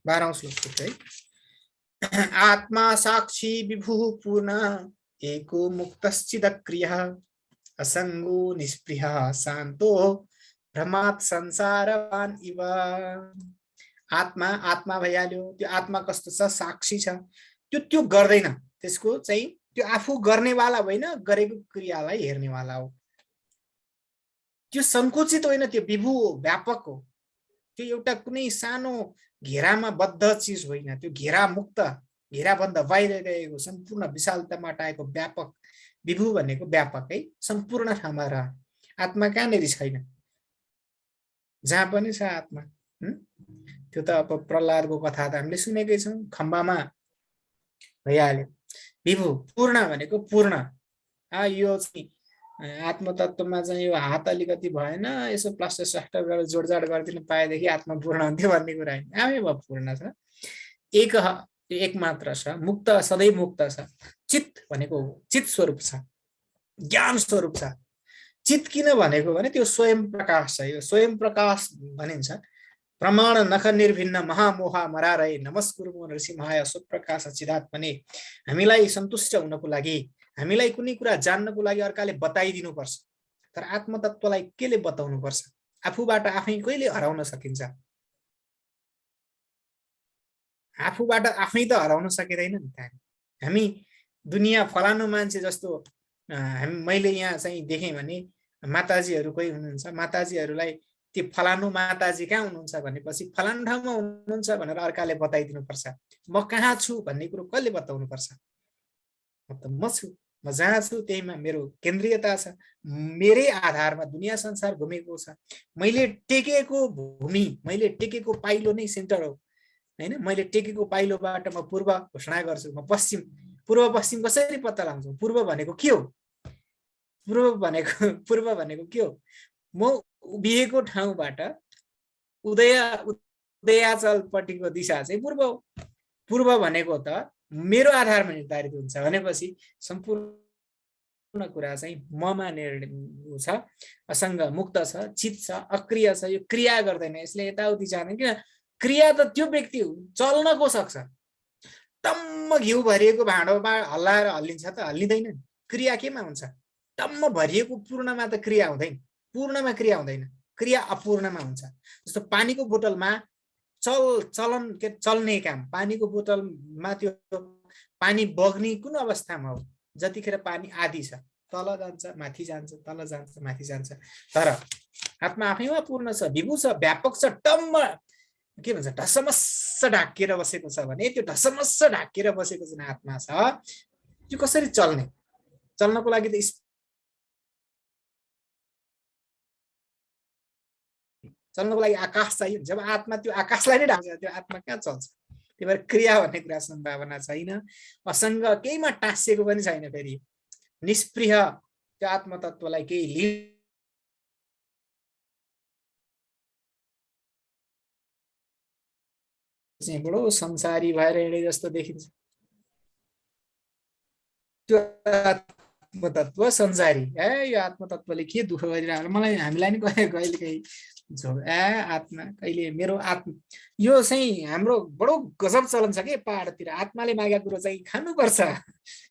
12औं श्लोक छुट्यो है। आत्मा साक्षी विभुः पूर्ण एको मुक्तश्चिदक्रियः असंगो निष्प्रियः शान्तो भ्रमात् संसारवान् इव। आत्मा भइहाल्यो। त्यो आत्मा कस्तो छ? साक्षी छ। त्यो गर्दैन, त्यसको चाहिँ त्यो आफू गर्नेवाला होइन, गरेको क्रियालाई हेर्नेवाला हो। त्यो संकुचित होइन, त्यो विभु हो, व्यापक हो। त्यो एउटा कुनै सानो घेरामा बद्ध चिज होइन, त्यो घेरा मुक्त, घेराभन्दा बाहिर गएको सम्पूर्ण विशालतामा आएको व्यापक। विभु भनेको व्यापक है, सम्पूर्ण ठाउँमा रह। आत्मा कहाँनिर छैन? जहाँ पनि छ आत्मा। त्यो त अब प्रहलादको कथा त हामीले सुनेकै छौँ, खम्बामा भइहाल्यो। विभु पूर्ण भनेको पूर्ण। यो चाहिँ आत्मतत्वमा चाहिँ यो हात अलिकति भएन, यसो प्लास्टर सास्टर गरेर जोडजाड गरिदिनु पाएदेखि आत्मा पूर्ण हुन्थ्यो भन्ने कुरा होइन। आफै भयो पूर्ण छ, एक मात्र छ, मुक्त, सधैँ मुक्त छ। चित भनेको चित स्वरूप छ, ज्ञान स्वरूप छ। चित किन भनेको भने त्यो स्वयं प्रकाश छ। यो स्वयं प्रकाश भनिन्छ। प्रमाण नख निर्भिन्न महामोहा मरारय नमस्कुरु नरसिंहाय स्वप्रकाश चिदात्मने। हामीलाई सन्तुष्ट हुनको लागि, हामीलाई कुनै कुरा जान्नको लागि अर्काले बताइदिनु पर्छ। तर आत्मतत्वलाई केले बताउनु पर्छ? आफूबाट आफै कहिले हराउन सकिन्छ? आफूबाट आफै त हराउन सकिँदैन नि त। हामी दुनियाँ फलानु मान्छे जस्तो मैले यहाँ चाहिँ देखेँ भने माताजीहरू कोही हुनुहुन्छ, माताजीहरूलाई त्यो फलानु माताजी कहाँ हुनुहुन्छ भनेपछि फलानु ठाउँमा हुनुहुन्छ भनेर अर्काले बताइदिनु पर्छ। म कहाँ छु भन्ने कुरो कसले बताउनु पर्छ? म छु, म जहाँ छु त्यहीमा मेरो केन्द्रीयता छ। मेरै आधारमा दुनियाँ संसार घुमेको छ। मैले टेकेको भूमि, मैले टेकेको पाइलो नै सेन्टर हो हैन। मैले टेकेको पाइलोबाट म पूर्व घोषणा गर्छु, म पश्चिम। पूर्व पश्चिम कसरी पत्ता लगाउँछु? पूर्व भनेको के हो? पूर्व भनेको के हो? म उभिएको ठाउँबाट उदयाचलपट्टिको दिशा चाहिँ पूर्व हो। पूर्व भनेको त मेरो आधारमा निर्धारित हुन्छ भनेपछि सम्पूर्ण कुरा चाहिँ ममा निर्णय छ, असंग मुक्त छ, चित छ, अक्रिय छ। यो क्रिया गर्दैन, यसले यताउति जाने। किन? क्रिया त त्यो व्यक्ति चल्नको सक्छ। टम्म घिउ भरिएको भाँडोमा हल्लाएर हल्लिन्छ त? हल्लिँदैन। क्रिया केमा हुन्छ? टम्म भरिएको पूर्णमा त क्रिया हुँदैन, पूर्णमा क्रिया हुँदैन। क्रिया अपूर्णमा हुन्छ। जस्तो पानीको बोतलमा चलन के चल्ने काम, पानीको बोतलमा त्यो पानी बग्ने कुन अवस्थामा हो? जतिखेर पानी आधी छ, तल जान्छ माथि जान्छ, तल जान्छ माथि जान्छ। तर आत्मा आफैमा पूर्ण छ, विभु छ, व्यापक छ, टम्म के भन्छ ढसमस्स ढाकिएर बसेको छ भने त्यो ढसमस्स ढाकिएर बसेको जुन आत्मा छ त्यो कसरी चल्ने? चल्नको लागि त चल्नको लागि आकाश चाहियो। जब आत्मा त्यो आकाशलाई नै ढाक्छ त्यो आत्मा कहाँ चल्छ? त्यही भएर क्रिया भन्ने कुरा सम्भावना छैन। असङ्ग केहीमा टाँसिएको पनि छैन। फेरि निष्प्रिय त्यो आत्मतत्त्वलाई केही चाहिँ बडो संसारी भएर हिँडे जस्तो देखिन्छ। त्यो आत्मतत्त्व संसारी यो आत्मतत्त्वले के दुःख गरिरहेको मलाई हामीलाई नि कहिले कहीँ आत्मा कहिले मेरो आत्मा यो चाहिँ हाम्रो बडो गजब चलन छ के पहाडतिर। आत्माले मागेको कुरो चाहिँ खानुपर्छ।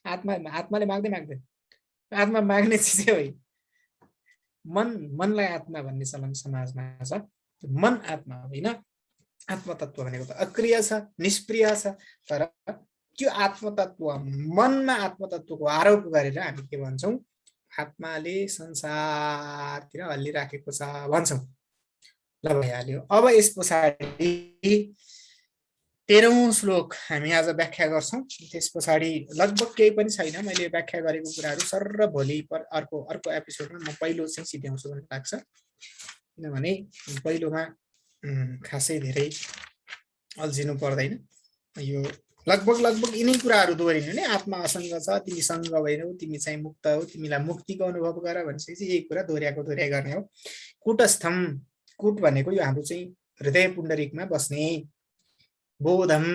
आत्माले माग्दैन। आत्मा माग्ने चिज हो। मनलाई आत्मा भन्ने चलन समाजमा छ। मन आत्मा होइन। आत्मतत्त्व भनेको त अक्रिय छ, निष्प्रिय छ। तर त्यो आत्मतत्त्व मनमा आत्मतत्त्वको आरोप गरेर हामी के भन्छौँ? आत्माले संसारतिर हल्लिराखेको छ भन्छौँ। ल भइहाल्यो। अब यस पछाडि 13औं श्लोक हामी आज व्याख्या गर्छौँ। त्यस पछाडि लगभग केही पनि छैन। मैले व्याख्या गरेको कुराहरू सर भोलि अर्को एपिसोडमा म पहिलो चाहिँ सिध्याउँछु भन्ने लाग्छ। किनभने पहिलोमा खासै धेरै अल्झिनु पर्दैन। यो लगभग यिनै कुराहरू दोहोरिनु नि। आत्मा असङ्ग छ, तिमी सङ्ग होइनौ, तिमी चाहिँ मुक्त हो, तिमीलाई मुक्तिको अनुभव गर भनेपछि यही कुरा दोहोर्याइ गर्ने हो। कुटस्थम, कुट भनेको यो हाम्रो चाहिँ हृदय पुण्डरीकमा बस्ने, बोधम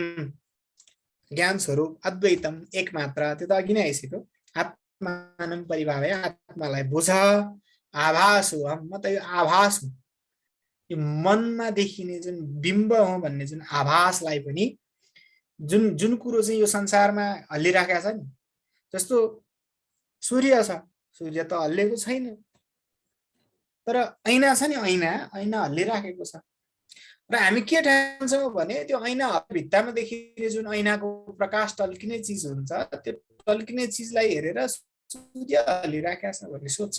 ज्ञान स्वरूप, अद्वैतम एक मात्र, त्यो त अघि नै आइसक्यो। आत्मानं परिभावय, आत्मालाई बुझ, आभास हो, म त यो आभास हुँ। यो मनमा देखिने जुन बिम्ब हो भन्ने जुन आभासलाई पनि जुन कुरो चाहिँ यो संसारमा हल्लिराखेको छ नि, जस्तो सूर्य छ, सूर्य त हल्लेको छैन, तर ऐना छ नि, ऐना हल्लिराखेको छ। र हामी के ठान्छौँ भने त्यो ऐना भित्तामा देखिने जुन ऐनाको प्रकाश टल्किने चिज हुन्छ, त्यो टल्किने चिजलाई हेरेर सूर्य हल्लिराखेको छ भन्ने सोच।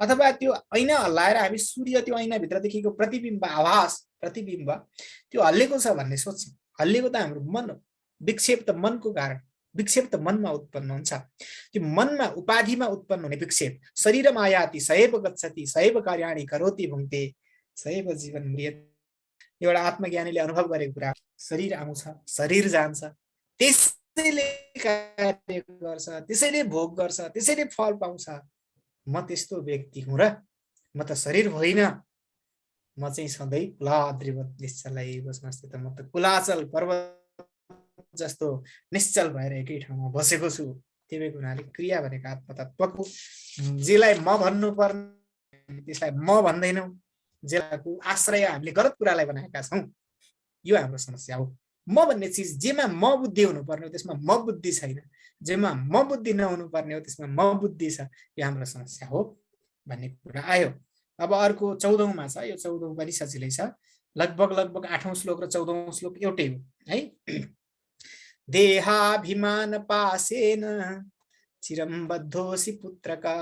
अथवा त्यो ऐना हल्लाएर हामी सूर्य त्यो ऐनाभित्र देखेको प्रतिबिम्ब, आभास, प्रतिबिम्ब त्यो हल्लेको छ भन्ने सोच। हल्लेको त हाम्रो मन हो। विक्षेप त मनको कारण, विक्षेप त मनमा उत्पन्न हुन्छ। त्यो मनमा उपाधिमा उत्पन्न हुने विक्षेप, शरीरमा आयाति सैव गच्छति सैव कार्याणि करोति भुङ्क्ते सैव जीवन मृत्यु, एउटा आत्मज्ञानीले अनुभव गरेको कुरा। शरीर आउँछ, शरीर जान्छ, त्यसैले कार्य गर्छ, त्यसैले भोग गर्छ, त्यसैले फल पाउँछ। म त्यस्तो व्यक्ति हुँ र? म त शरीर होइन। म चाहिँ सधैँ कुलाद्रिवत निश्चलै बस्मस्थित, म त कुलाचल पर्वत जस्तो निश्चल भएर एकै ठाउँमा बसेको छु। त्यही हुनाले क्रिया भनेको आत्मतत्त्वको, जेलाई म भन्नुपर्ने त्यसलाई म भन्दैनौँ, जेलाको आश्रय हामीले गलत कुरालाई बनाएका छौँ। यो हाम्रो समस्या हो। म भन्ने चिज जेमा म बुद्धि हुनुपर्ने हो त्यसमा म बुद्धि छैन, जेमा म बुद्धि नहुनु पर्ने हो त्यसमा म बुद्धि छ। यो हाम्रो समस्या हो भन्ने कुरा आयो। अब अर्को 14औंमा छ। यो 14औं पनि सजिलै छ। लगभग 8औं श्लोक र 14औं श्लोक एउटै हो है। देहाभिमान पासेन चिरम बद्धोसि पुत्रका,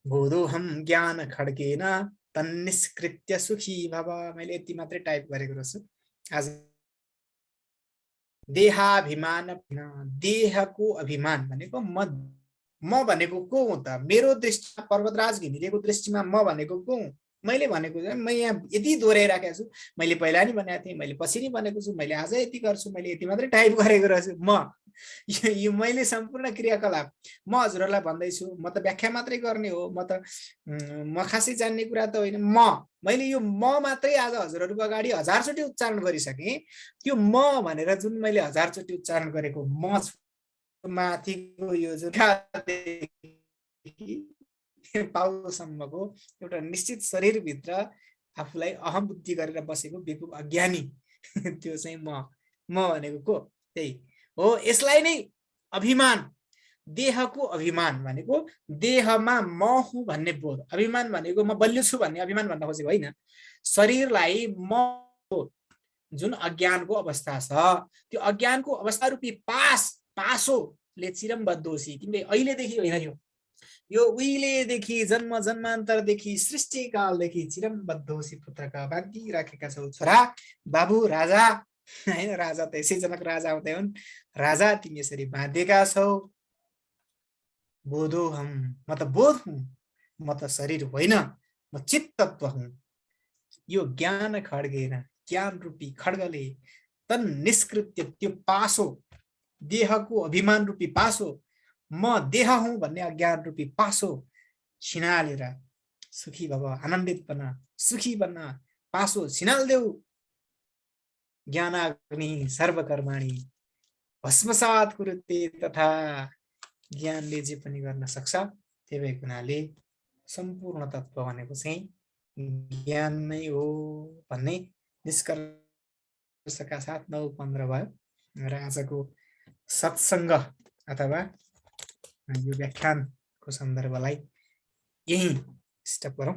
बोधोहम ज्ञान खड्गेन तन्निष्कृत्य सुखी भव। मैले यति मात्रै टाइप गरेको रहेछु आज। देहाभिमान, देहको अभिमान भनेको म भनेको को हुँ त? मेरो दृष्टिमा पर्वतराज घिमिरेको दृष्टिमा म भनेको को हुँ? मैले भनेको म यहाँ यति दोहोऱ्याइराखेको छु। मैले पहिला नि भनेको थिएँ, मैले पछि नि भनेको छु, मैले आज यति गर्छु, मैले यति मात्रै टाइप गरेको रहेछु। यो मैले सम्पूर्ण क्रियाकलाप म हजुरहरूलाई भन्दैछु। म त व्याख्या मात्रै गर्ने हो। म खासै जान्ने कुरा त होइन। मैले यो म मात्रै आज हजुरहरूको अगाडि 1000 चोटि उच्चारण गरिसकेँ। त्यो म भनेर जुन मैले 1000 चोटि उच्चारण गरेको म माथिको यो जुन पाउसम्मको एउटा निश्चित शरीरभित्र आफूलाई अहम बुद्धि गरेर बसेको बेकुब अज्ञानी, त्यो चाहिँ म भनेको को त्यही हो। यसलाई नै अभिमान देहको अभिमान भनेको देहमा म हुँ भन्ने बोध, अभिमान भनेको म बलियो छु भन्ने अभिमान भन्न खोजेको होइन। शरीरलाई म जुन अज्ञानको अवस्था छ त्यो अज्ञानको अवस्था रूपी पासोले चिरम्बद्ध दोषी। तिमीले अहिलेदेखि होइन, यो उहिलेदेखि जन्म जन्मान्तरदेखि सृष्टिकालदेखि चिरम्बद्ध दोषी पुत्रका बाँकी राखेका छौ छोरा बाबु राजा हैन। राजा त यसै जनक राजा हुँदै हुन्। राजा तिमी यसरी बाँधेका छौ। बोधोहम, म त बोध हुँ, म त शरीर होइन, म चित्त तत्व हुँ। यो ज्ञान खड्गेन, ज्ञान रूपी खड्गले तन निष्कृत्य त्यो पासो, देहको अभिमान रूपी पासो, म देह हुँ भन्ने अज्ञान रूपी पासो छिनालेर सुखी भव, आनन्दित बन, सुखी बन्न पासो छिनाल्देऊ। ज्ञानाग्नि सर्वकर्माणि भस्मसात कुरुते तथा, ज्ञानले जे पनि गर्न सक्छ। त्यही भएको हुनाले सम्पूर्ण तत्त्व भनेको चाहिँ ज्ञान नै हो भन्ने निष्कर्षका साथ 9:15 भयो र आजको सत्सङ्ग अथवा यो व्याख्यानको सन्दर्भलाई यही स्टप गरौँ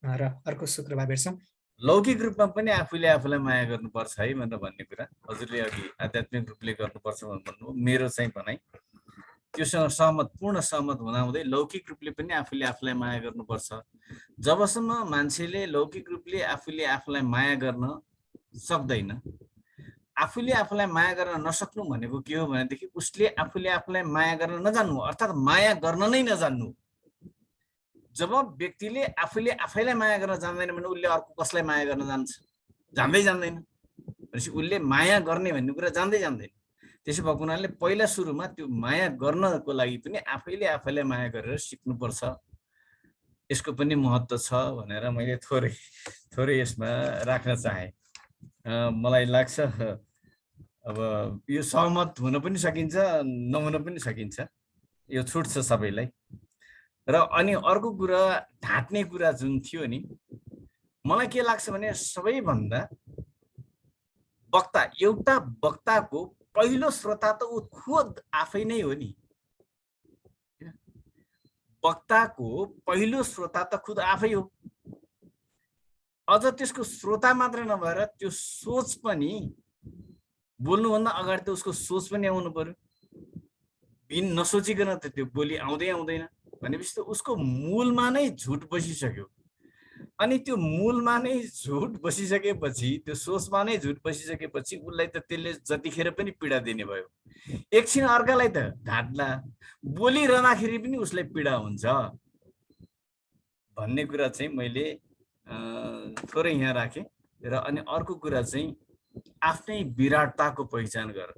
र अर्को शुक्रबार भेट्छौँ। लौकिक रूपमा पनि आफूले आफूलाई माया गर्नुपर्छ है भनेर भन्ने कुरा हजुरले अघि आध्यात्मिक रूपले गर्नुपर्छ भन्नुभयो। मेरो चाहिँ भनाइ त्योसँग सहमत, पूर्ण सहमत हुँदाहुँदै लौकिक रूपले पनि आफूले आफूलाई माया गर्नुपर्छ। जबसम्म मान्छेले लौकिक रूपले आफूले आफूलाई माया गर्न सक्दैन, आफूले आफूलाई माया गर्न नसक्नु भनेको के हो भनेदेखि उसले आफूले आफूलाई माया गर्न नजान्नु, अर्थात् माया गर्न नै नजान्नु। जब व्यक्तिले आफूले आफैलाई माया गर्न जान्दैन भने उसले अर्को कसलाई माया गर्न जान्छ? जान्दै जान्दैन। भनेपछि उसले माया गर्ने भन्ने कुरा जान्दै जान्दैन। त्यसो भएको हुनाले पहिला सुरुमा त्यो माया गर्नको लागि पनि आफैले आफैलाई माया गरेर सिक्नुपर्छ। यसको पनि महत्त्व छ भनेर मैले थोरै यसमा राख्न चाहे। मलाई लाग्छ अब यो सहमत हुन पनि सकिन्छ, नहुन पनि सकिन्छ, यो छुट छ सबैलाई। र अनि अर्को कुरा ढाँट्ने कुरा जुन थियो नि, मलाई के लाग्छ भने सबैभन्दा वक्ता, एउटा वक्ताको पहिलो श्रोता त ऊ खुद आफै नै हो नि। वक्ताको पहिलो श्रोता त खुद आफै हो। अझ त्यसको श्रोता मात्र नभएर त्यो सोच पनि, बोल्नुभन्दा अगाडि त उसको सोच पनि आउनु पर्यो। बिन नसोचिकन त त्यो बोली आउँदैन भनेपछि त उसको मूलमा नै झुट बसिसक्यो। अनि त्यो मूलमा नै झुट बसिसकेपछि, त्यो सोचमा नै झुट बसिसकेपछि उसलाई त त्यसले जतिखेर पनि पीडा दिने भयो। एकछिन अर्कालाई त ढाट्ला, बोलिरहँदाखेरि पनि उसलाई पीडा हुन्छ भन्ने कुरा चाहिँ मैले थोरै यहाँ राखेँ। र अनि अर्को कुरा चाहिँ आफ्नै विराटताको पहिचान गर।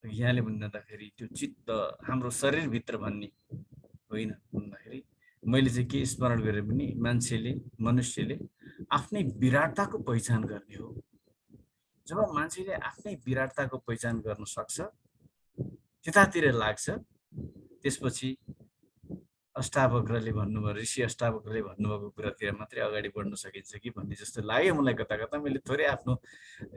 यहाँले भन्दाखेरि त्यो चित्त हाम्रो शरीरभित्र भन्ने होइन भन्दाखेरि मैले चाहिँ के स्मरण गरेँ पनि मान्छेले, मनुष्यले आफ्नै विराटताको पहिचान गर्ने हो। जब मान्छेले आफ्नै विराटताको पहिचान गर्न सक्छ, त्यतातिर लाग्छ, त्यसपछि अष्टावक्रले भन्नुभयो, ऋषि अष्टावक्रले भन्नुभएको कुरातिर मात्रै अगाडि बढ्न सकिन्छ कि भन्ने जस्तो लाग्यो मलाई। कता कता मैले थोरै आफ्नो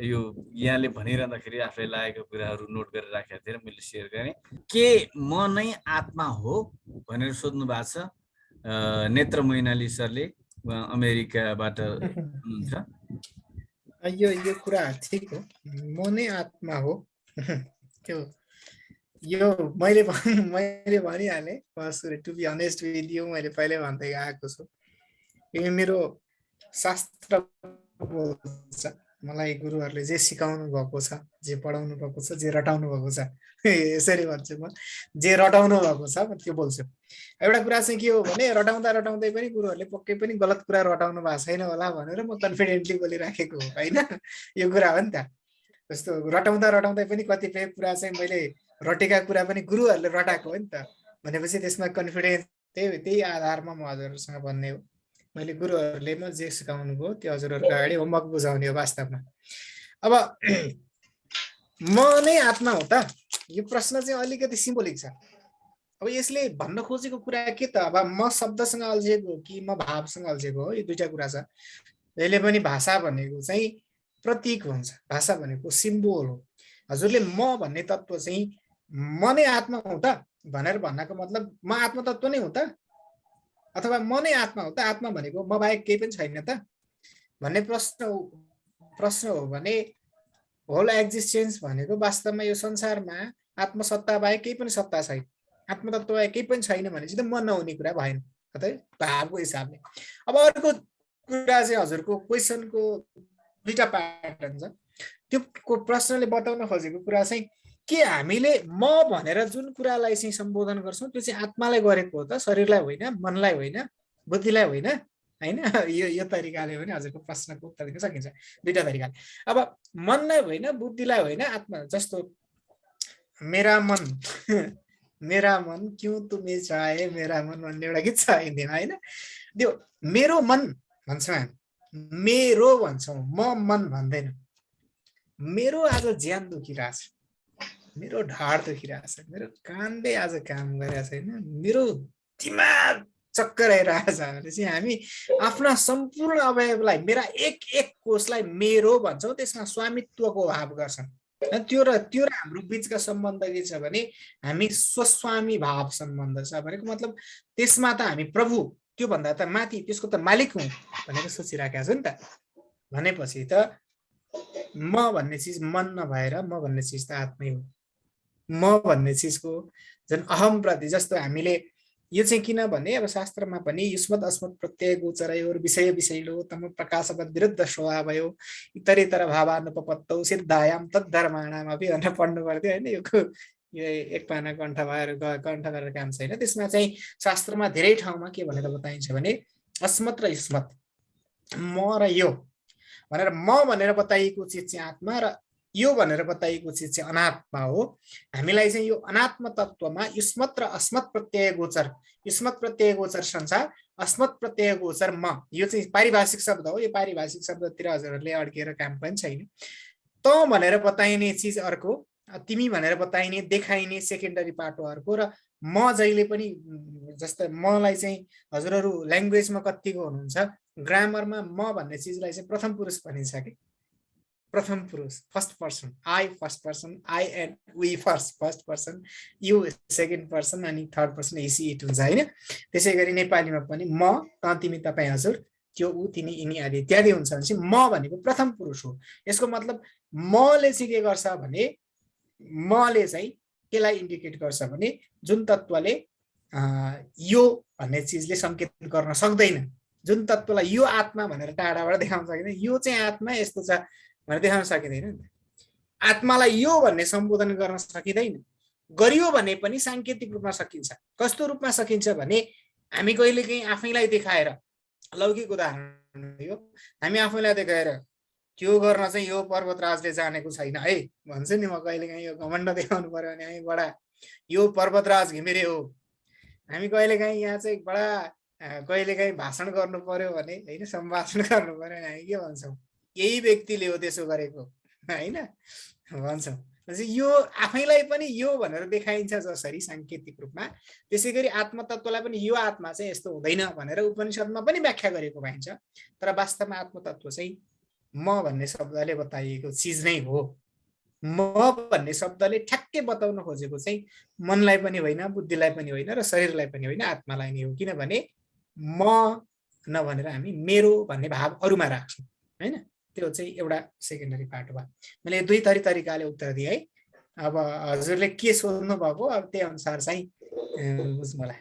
यो यहाँले भनिरहँदाखेरि आफूलाई लागेको कुराहरू नोट गरेर राखेको थिएँ र मैले सेयर गरेँ। के म नै आत्मा हो भनेर सोध्नु भएको छ नेत्र मैनाली सरले, अमेरिकाबाट हुनुहुन्छ। यो कुरा ठिक हो, म नै आत्मा हो। त्यो यो मैले भनिहालेँ। To be honest with you, मैले पहिल्यै भन्दै आएको छु। यो मेरो शास्त्र बोल्छ। मलाई गुरुहरूले जे सिकाउनु भएको छ, जे पढाउनु भएको छ, जे रटाउनु भएको छ, यसरी भन्छु म, जे रटाउनु भएको छ म त्यो बोल्छु। एउटा कुरा चाहिँ के हो भने रटाउँदै पनि गुरुहरूले पक्कै पनि गलत कुरा रटाउनु भएको छैन होला भनेर म कन्फिडेन्टली बोलिराखेको हो होइन। यो कुरा हो नि त। जस्तो रटाउँदै पनि कतिपय कुरा चाहिँ मैले रटेका कुरा पनि गुरुहरूले रटाएको हो नि त। भनेपछि त्यसमा कन्फिडेन्स त्यही आधारमा म हजुरहरूसँग भन्ने हो। मैले गुरुहरूले म जे सिकाउनु भयो त्यो हजुरहरूको अगाडि होमवर्क बुझाउने हो वास्तवमा। अब म नै आत्मा हो त, यो प्रश्न चाहिँ अलिकति सिम्बोलिक छ। अब यसले भन्न खोजेको कुरा के त, अब म शब्दसँग अल्झिएको हो कि म भावसँग अल्झिएको हो, यो दुईटा कुरा छ। जहिले पनि भाषा भनेको चाहिँ प्रतीक हुन्छ, भाषा भनेको सिम्बोल हो। हजुरले म भन्ने तत्त्व चाहिँ म नै आत्मा हो त, भनेर भन्नको मतलब म आत्मतत्व नै हो त, अथवा म नै आत्मा हो त, आत्मा भनेको म बाहेक केही पनि छैन त भन्ने प्रश्न हो भने होल एक्जिस्टेन्स भनेको वास्तवमा यो संसारमा आत्मसत्ता बाहेक केही पनि सत्ता छैन, आत्मतत्व बाहेक केही पनि छैन भने चाहिँ त म नहुने कुरा भएन भावको हिसाबले। अब अर्को कुरा चाहिँ हजुरको क्वेसनको दुईटा प्याटर्न छ। त्यो प्रश्नले बताउन खोजेको कुरा चाहिँ के हामीले म भनेर जुन कुरालाई चाहिँ सम्बोधन गर्छौँ त्यो चाहिँ आत्मालाई गरेको हो त, शरीरलाई होइन, मनलाई होइन, बुद्धिलाई होइन, होइन? यो तरिकाले पनि हजुरको प्रश्नको उत्तर दिन सकिन्छ दुईटा तरिकाले। अब मनलाई होइन, बुद्धिलाई होइन, आत्मा जस्तो मेरा मन मेरा मन क्यों तुम्हें चाहे मेरा मन भन्ने एउटा गीत छ हिन्दीमा, होइन? त्यो मेरो मन भन्छौँ हामी, मेरो भन्छौँ, म मन भन्दैन। मेरो आज ज्यान दुखिरहेछ, मेरो ढाड दुखिरहेछ, मेरो कानले आज काम गरिरहेको छैन, मेरो दिमाग चक्कर आइरहेछ भनेपछि हामी आफ्ना सम्पूर्ण अवयवलाई, मेरा एक एक कोषलाई मेरो भन्छौँ, त्यसमा स्वामित्वको भाव गर्छौँ। त्यो र हाम्रो बीचका सम्बन्ध के छ भने हामी स्वस्वामी भाव सम्बन्ध छ भनेको मतलब त्यसमा त हामी प्रभु, त्योभन्दा त माथि त्यसको त मालिक हुँ भनेर सोचिराखेका छ नि त। भनेपछि त म भन्ने चिज मन नभएर म भन्ने चिज त आत्मै हो। म भन्ने चिजको जुन अहम प्रति, जस्तो हामीले यो चाहिँ किनभने अब शास्त्रमा पनि युष्मत् अस्मत् प्रत्यय गोचरयोर विषय विषयलो तम प्रकाशवत् विरुद्ध स्वभावयो इतरेतर भावानुपपत्तौ सिद्धायाम तद्धर्माणाम अपि भनेर पढ्नु पर्थ्यो, होइन? यो एक पाना कण्ठ गरेर काम छैन। त्यसमा चाहिँ शास्त्रमा धेरै ठाउँमा के भनेर बताइन्छ भने अस्मत् र युष्मत्, म र यो भनेर, म भनेर बताइएको चिज चाहिँ आत्मा र यो भनेर बताइएको चिज चाहिँ अनात्मा हो। हामीलाई चाहिँ यो अनात्म तत्वमा युष्मत् र अस्मत् प्रत्यय गोचर, युष्मत् प्रत्यय गोचर संसार, अस्मत् प्रत्यय गोचर म, यो चाहिँ पारिभाषिक शब्द हो। यो पारिभाषिक शब्दतिर हजुरहरूले अड्किएर काम पनि छैन। त भनेर बताइने चिज अर्को, तिमी भनेर बताइने देखाइने सेकेन्डरी पार्ट हो अर्को, र म जहिले पनि जस्तै मलाई चाहिँ हजुरहरू ल्याङ्ग्वेजमा कतिको हुनुहुन्छ, ग्रामरमा म भन्ने चिजलाई चाहिँ प्रथम पुरुष भनिन्छ कि, प्रथम पुरुष, first person, I first person, I and we first person, you second person, अनि थर्ड पर्सन इसी इट हुन्छ, होइन? त्यसै गरी नेपालीमा पनि म, त, तिमी, तपाईँ, हजुर, त्यो ऊ, तिनी, यिनी आदि इत्यादि हुन्छ भने चाहिँ म भनेको प्रथम पुरुष हो। यसको मतलब मले चाहिँ के गर्छ भने, मले चाहिँ केलाई इन्डिकेट गर्छ भने जुन तत्त्वले यो भन्ने चिजले सङ्केत गर्न सक्दैन, जुन तत्त्वलाई यो आत्मा भनेर टाढाबाट देखाउन सकिँदैन, यो चाहिँ आत्मा यस्तो छ भनेर देखाउन सकिँदैन नि त। आत्मालाई यो भन्ने सम्बोधन गर्न सकिँदैन, गरियो भने पनि साङ्केतिक रूपमा सकिन्छ। कस्तो रूपमा सकिन्छ भने हामी कहिलेकाहीँ आफैलाई देखाएर, लौकिक उदाहरण यो, हामी आफैलाई देखाएर त्यो गर्न चाहिँ यो पर्वतराजले जानेको छैन है भन्छु नि म कहिलेकाहीँ। यो घमण्ड देखाउनु पर्यो भने हामी बडा यो पर्वतराज घिमिरे हो। हामी कहिलेकाहीँ यहाँ चाहिँ बडा कहिलेकाहीँ भाषण गर्नु पर्यो भने, होइन, सम्भाषण गर्नु पर्यो भने हामी के भन्छौँ, यही व्यक्तिले हो त्यसो गरेको, होइन, भन्छौँ। यो आफैलाई पनि यो भनेर देखाइन्छ जसरी साङ्केतिक रूपमा, त्यसै गरी आत्मतत्त्वलाई पनि यो आत्मा चाहिँ यस्तो हुँदैन भनेर उपनिषदमा पनि व्याख्या गरेको पाइन्छ। तर वास्तवमा आत्मतत्त्व चाहिँ म भन्ने शब्दले बताइएको चिज नै हो। म भन्ने शब्दले ठ्याक्कै बताउन खोजेको चाहिँ मनलाई पनि होइन, बुद्धिलाई पनि होइन, र शरीरलाई पनि होइन, आत्मालाई नै हो। किनभने म नभनेर हामी मेरो भन्ने भाव अरूमा राख्छौँ, होइन? त्यो चाहिँ एउटा सेकेन्डरी पार्ट भयो। मैले दुई तरिकाले उत्तर दिएँ है। अब हजुरले के सोध्नु भएको, अब त्यही अनुसार चाहिँ बुझ्नु होला।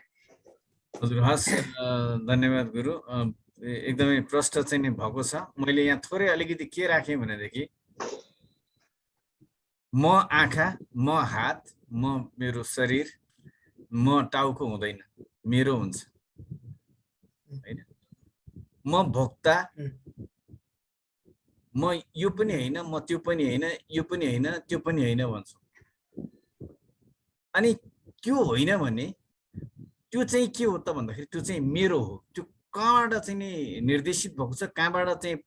हजुर, हस्, धन्यवाद गुरु। एकदमै प्रष्ट चाहिँ नि भएको छ। मैले यहाँ थोरै अलिकति के राखेँ भनेदेखि, म आँखा, म हात, म मेरो शरीर, म टाउको हुँदैन, मेरो हुन्छ, होइन? म भोक्ता, म यो पनि होइन, म त्यो पनि होइन, यो पनि होइन, त्यो पनि होइन भन्छु। अनि त्यो होइन भने त्यो चाहिँ के हो त भन्दाखेरि त्यो चाहिँ मेरो हो। त्यो कहाँबाट चाहिँ नि निर्देशित भएको छ, कहाँबाट चाहिँ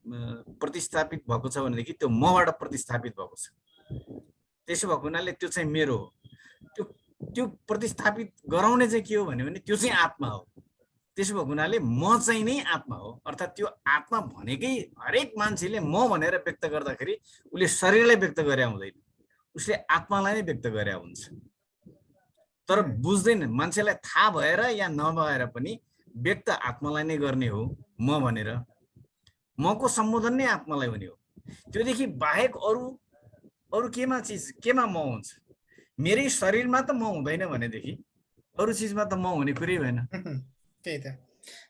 प्रतिस्थापित भएको छ भनेदेखि त्यो मबाट प्रतिस्थापित भएको छ। त्यसो भएको हुनाले त्यो चाहिँ मेरो हो। त्यो प्रतिस्थापित गराउने चाहिँ के हो भने त्यो चाहिँ आत्मा हो। त्यसो भएको हुनाले म चाहिँ नै आत्मा हो। अर्थात् त्यो आत्मा भनेकै हरेक मान्छेले म भनेर व्यक्त गर्दाखेरि उसले शरीरलाई व्यक्त गरे हुँदैन, उसले आत्मालाई नै व्यक्त गरे हुन्छ। तर बुझ्दैन मान्छेलाई थाहा भएर या नभएर पनि व्यक्त आत्मालाई नै गर्ने हो म भनेर, मको सम्बोधन नै आत्मालाई हुने हो। त्योदेखि बाहेक अरू केमा म हुन्छ? मेरै शरीरमा त म हुँदैन भनेदेखि अरू चिजमा त म हुने कुरै भएन। त्यही त,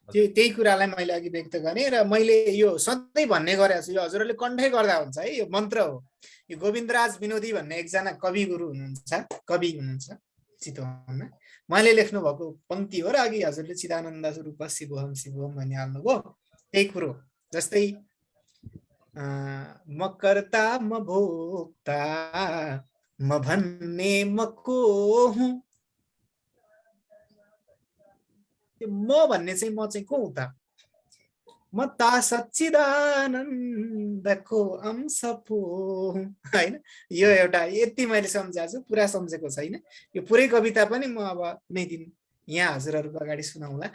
त्यही कुरालाई मैले अघि व्यक्त गरेँ र मैले यो सधैँ भन्ने गरेको छु। यो हजुरहरूले कण्ठै गर्दा हुन्छ है, यो मन्त्र हो। यो गोविन्दराज विनोदी भन्ने एकजना कवि गुरु हुनुहुन्छ चितवनमा, उहाँले लेख्नु भएको पंक्ति हो र अघि हजुरले चिदानन्द स्वरूप शिवोहम शिवोहम भनिहाल्नुभयो, त्यही कुरो। जस्तै म कर्ता म भोक्ता म भन्ने म को हुँ, म भन्ने चाहिँ म चाहिँ को हुँ त? म त सच्चिदानन्दको अंश पो हुँ, हैन? यो एउटा यति मैले सम्झाएको छु, पुरा सम्झेको छैन। यो पुरै कविता पनि म अब कुनै दिन यहाँ हजुरहरूको अगाडि सुनाउँला।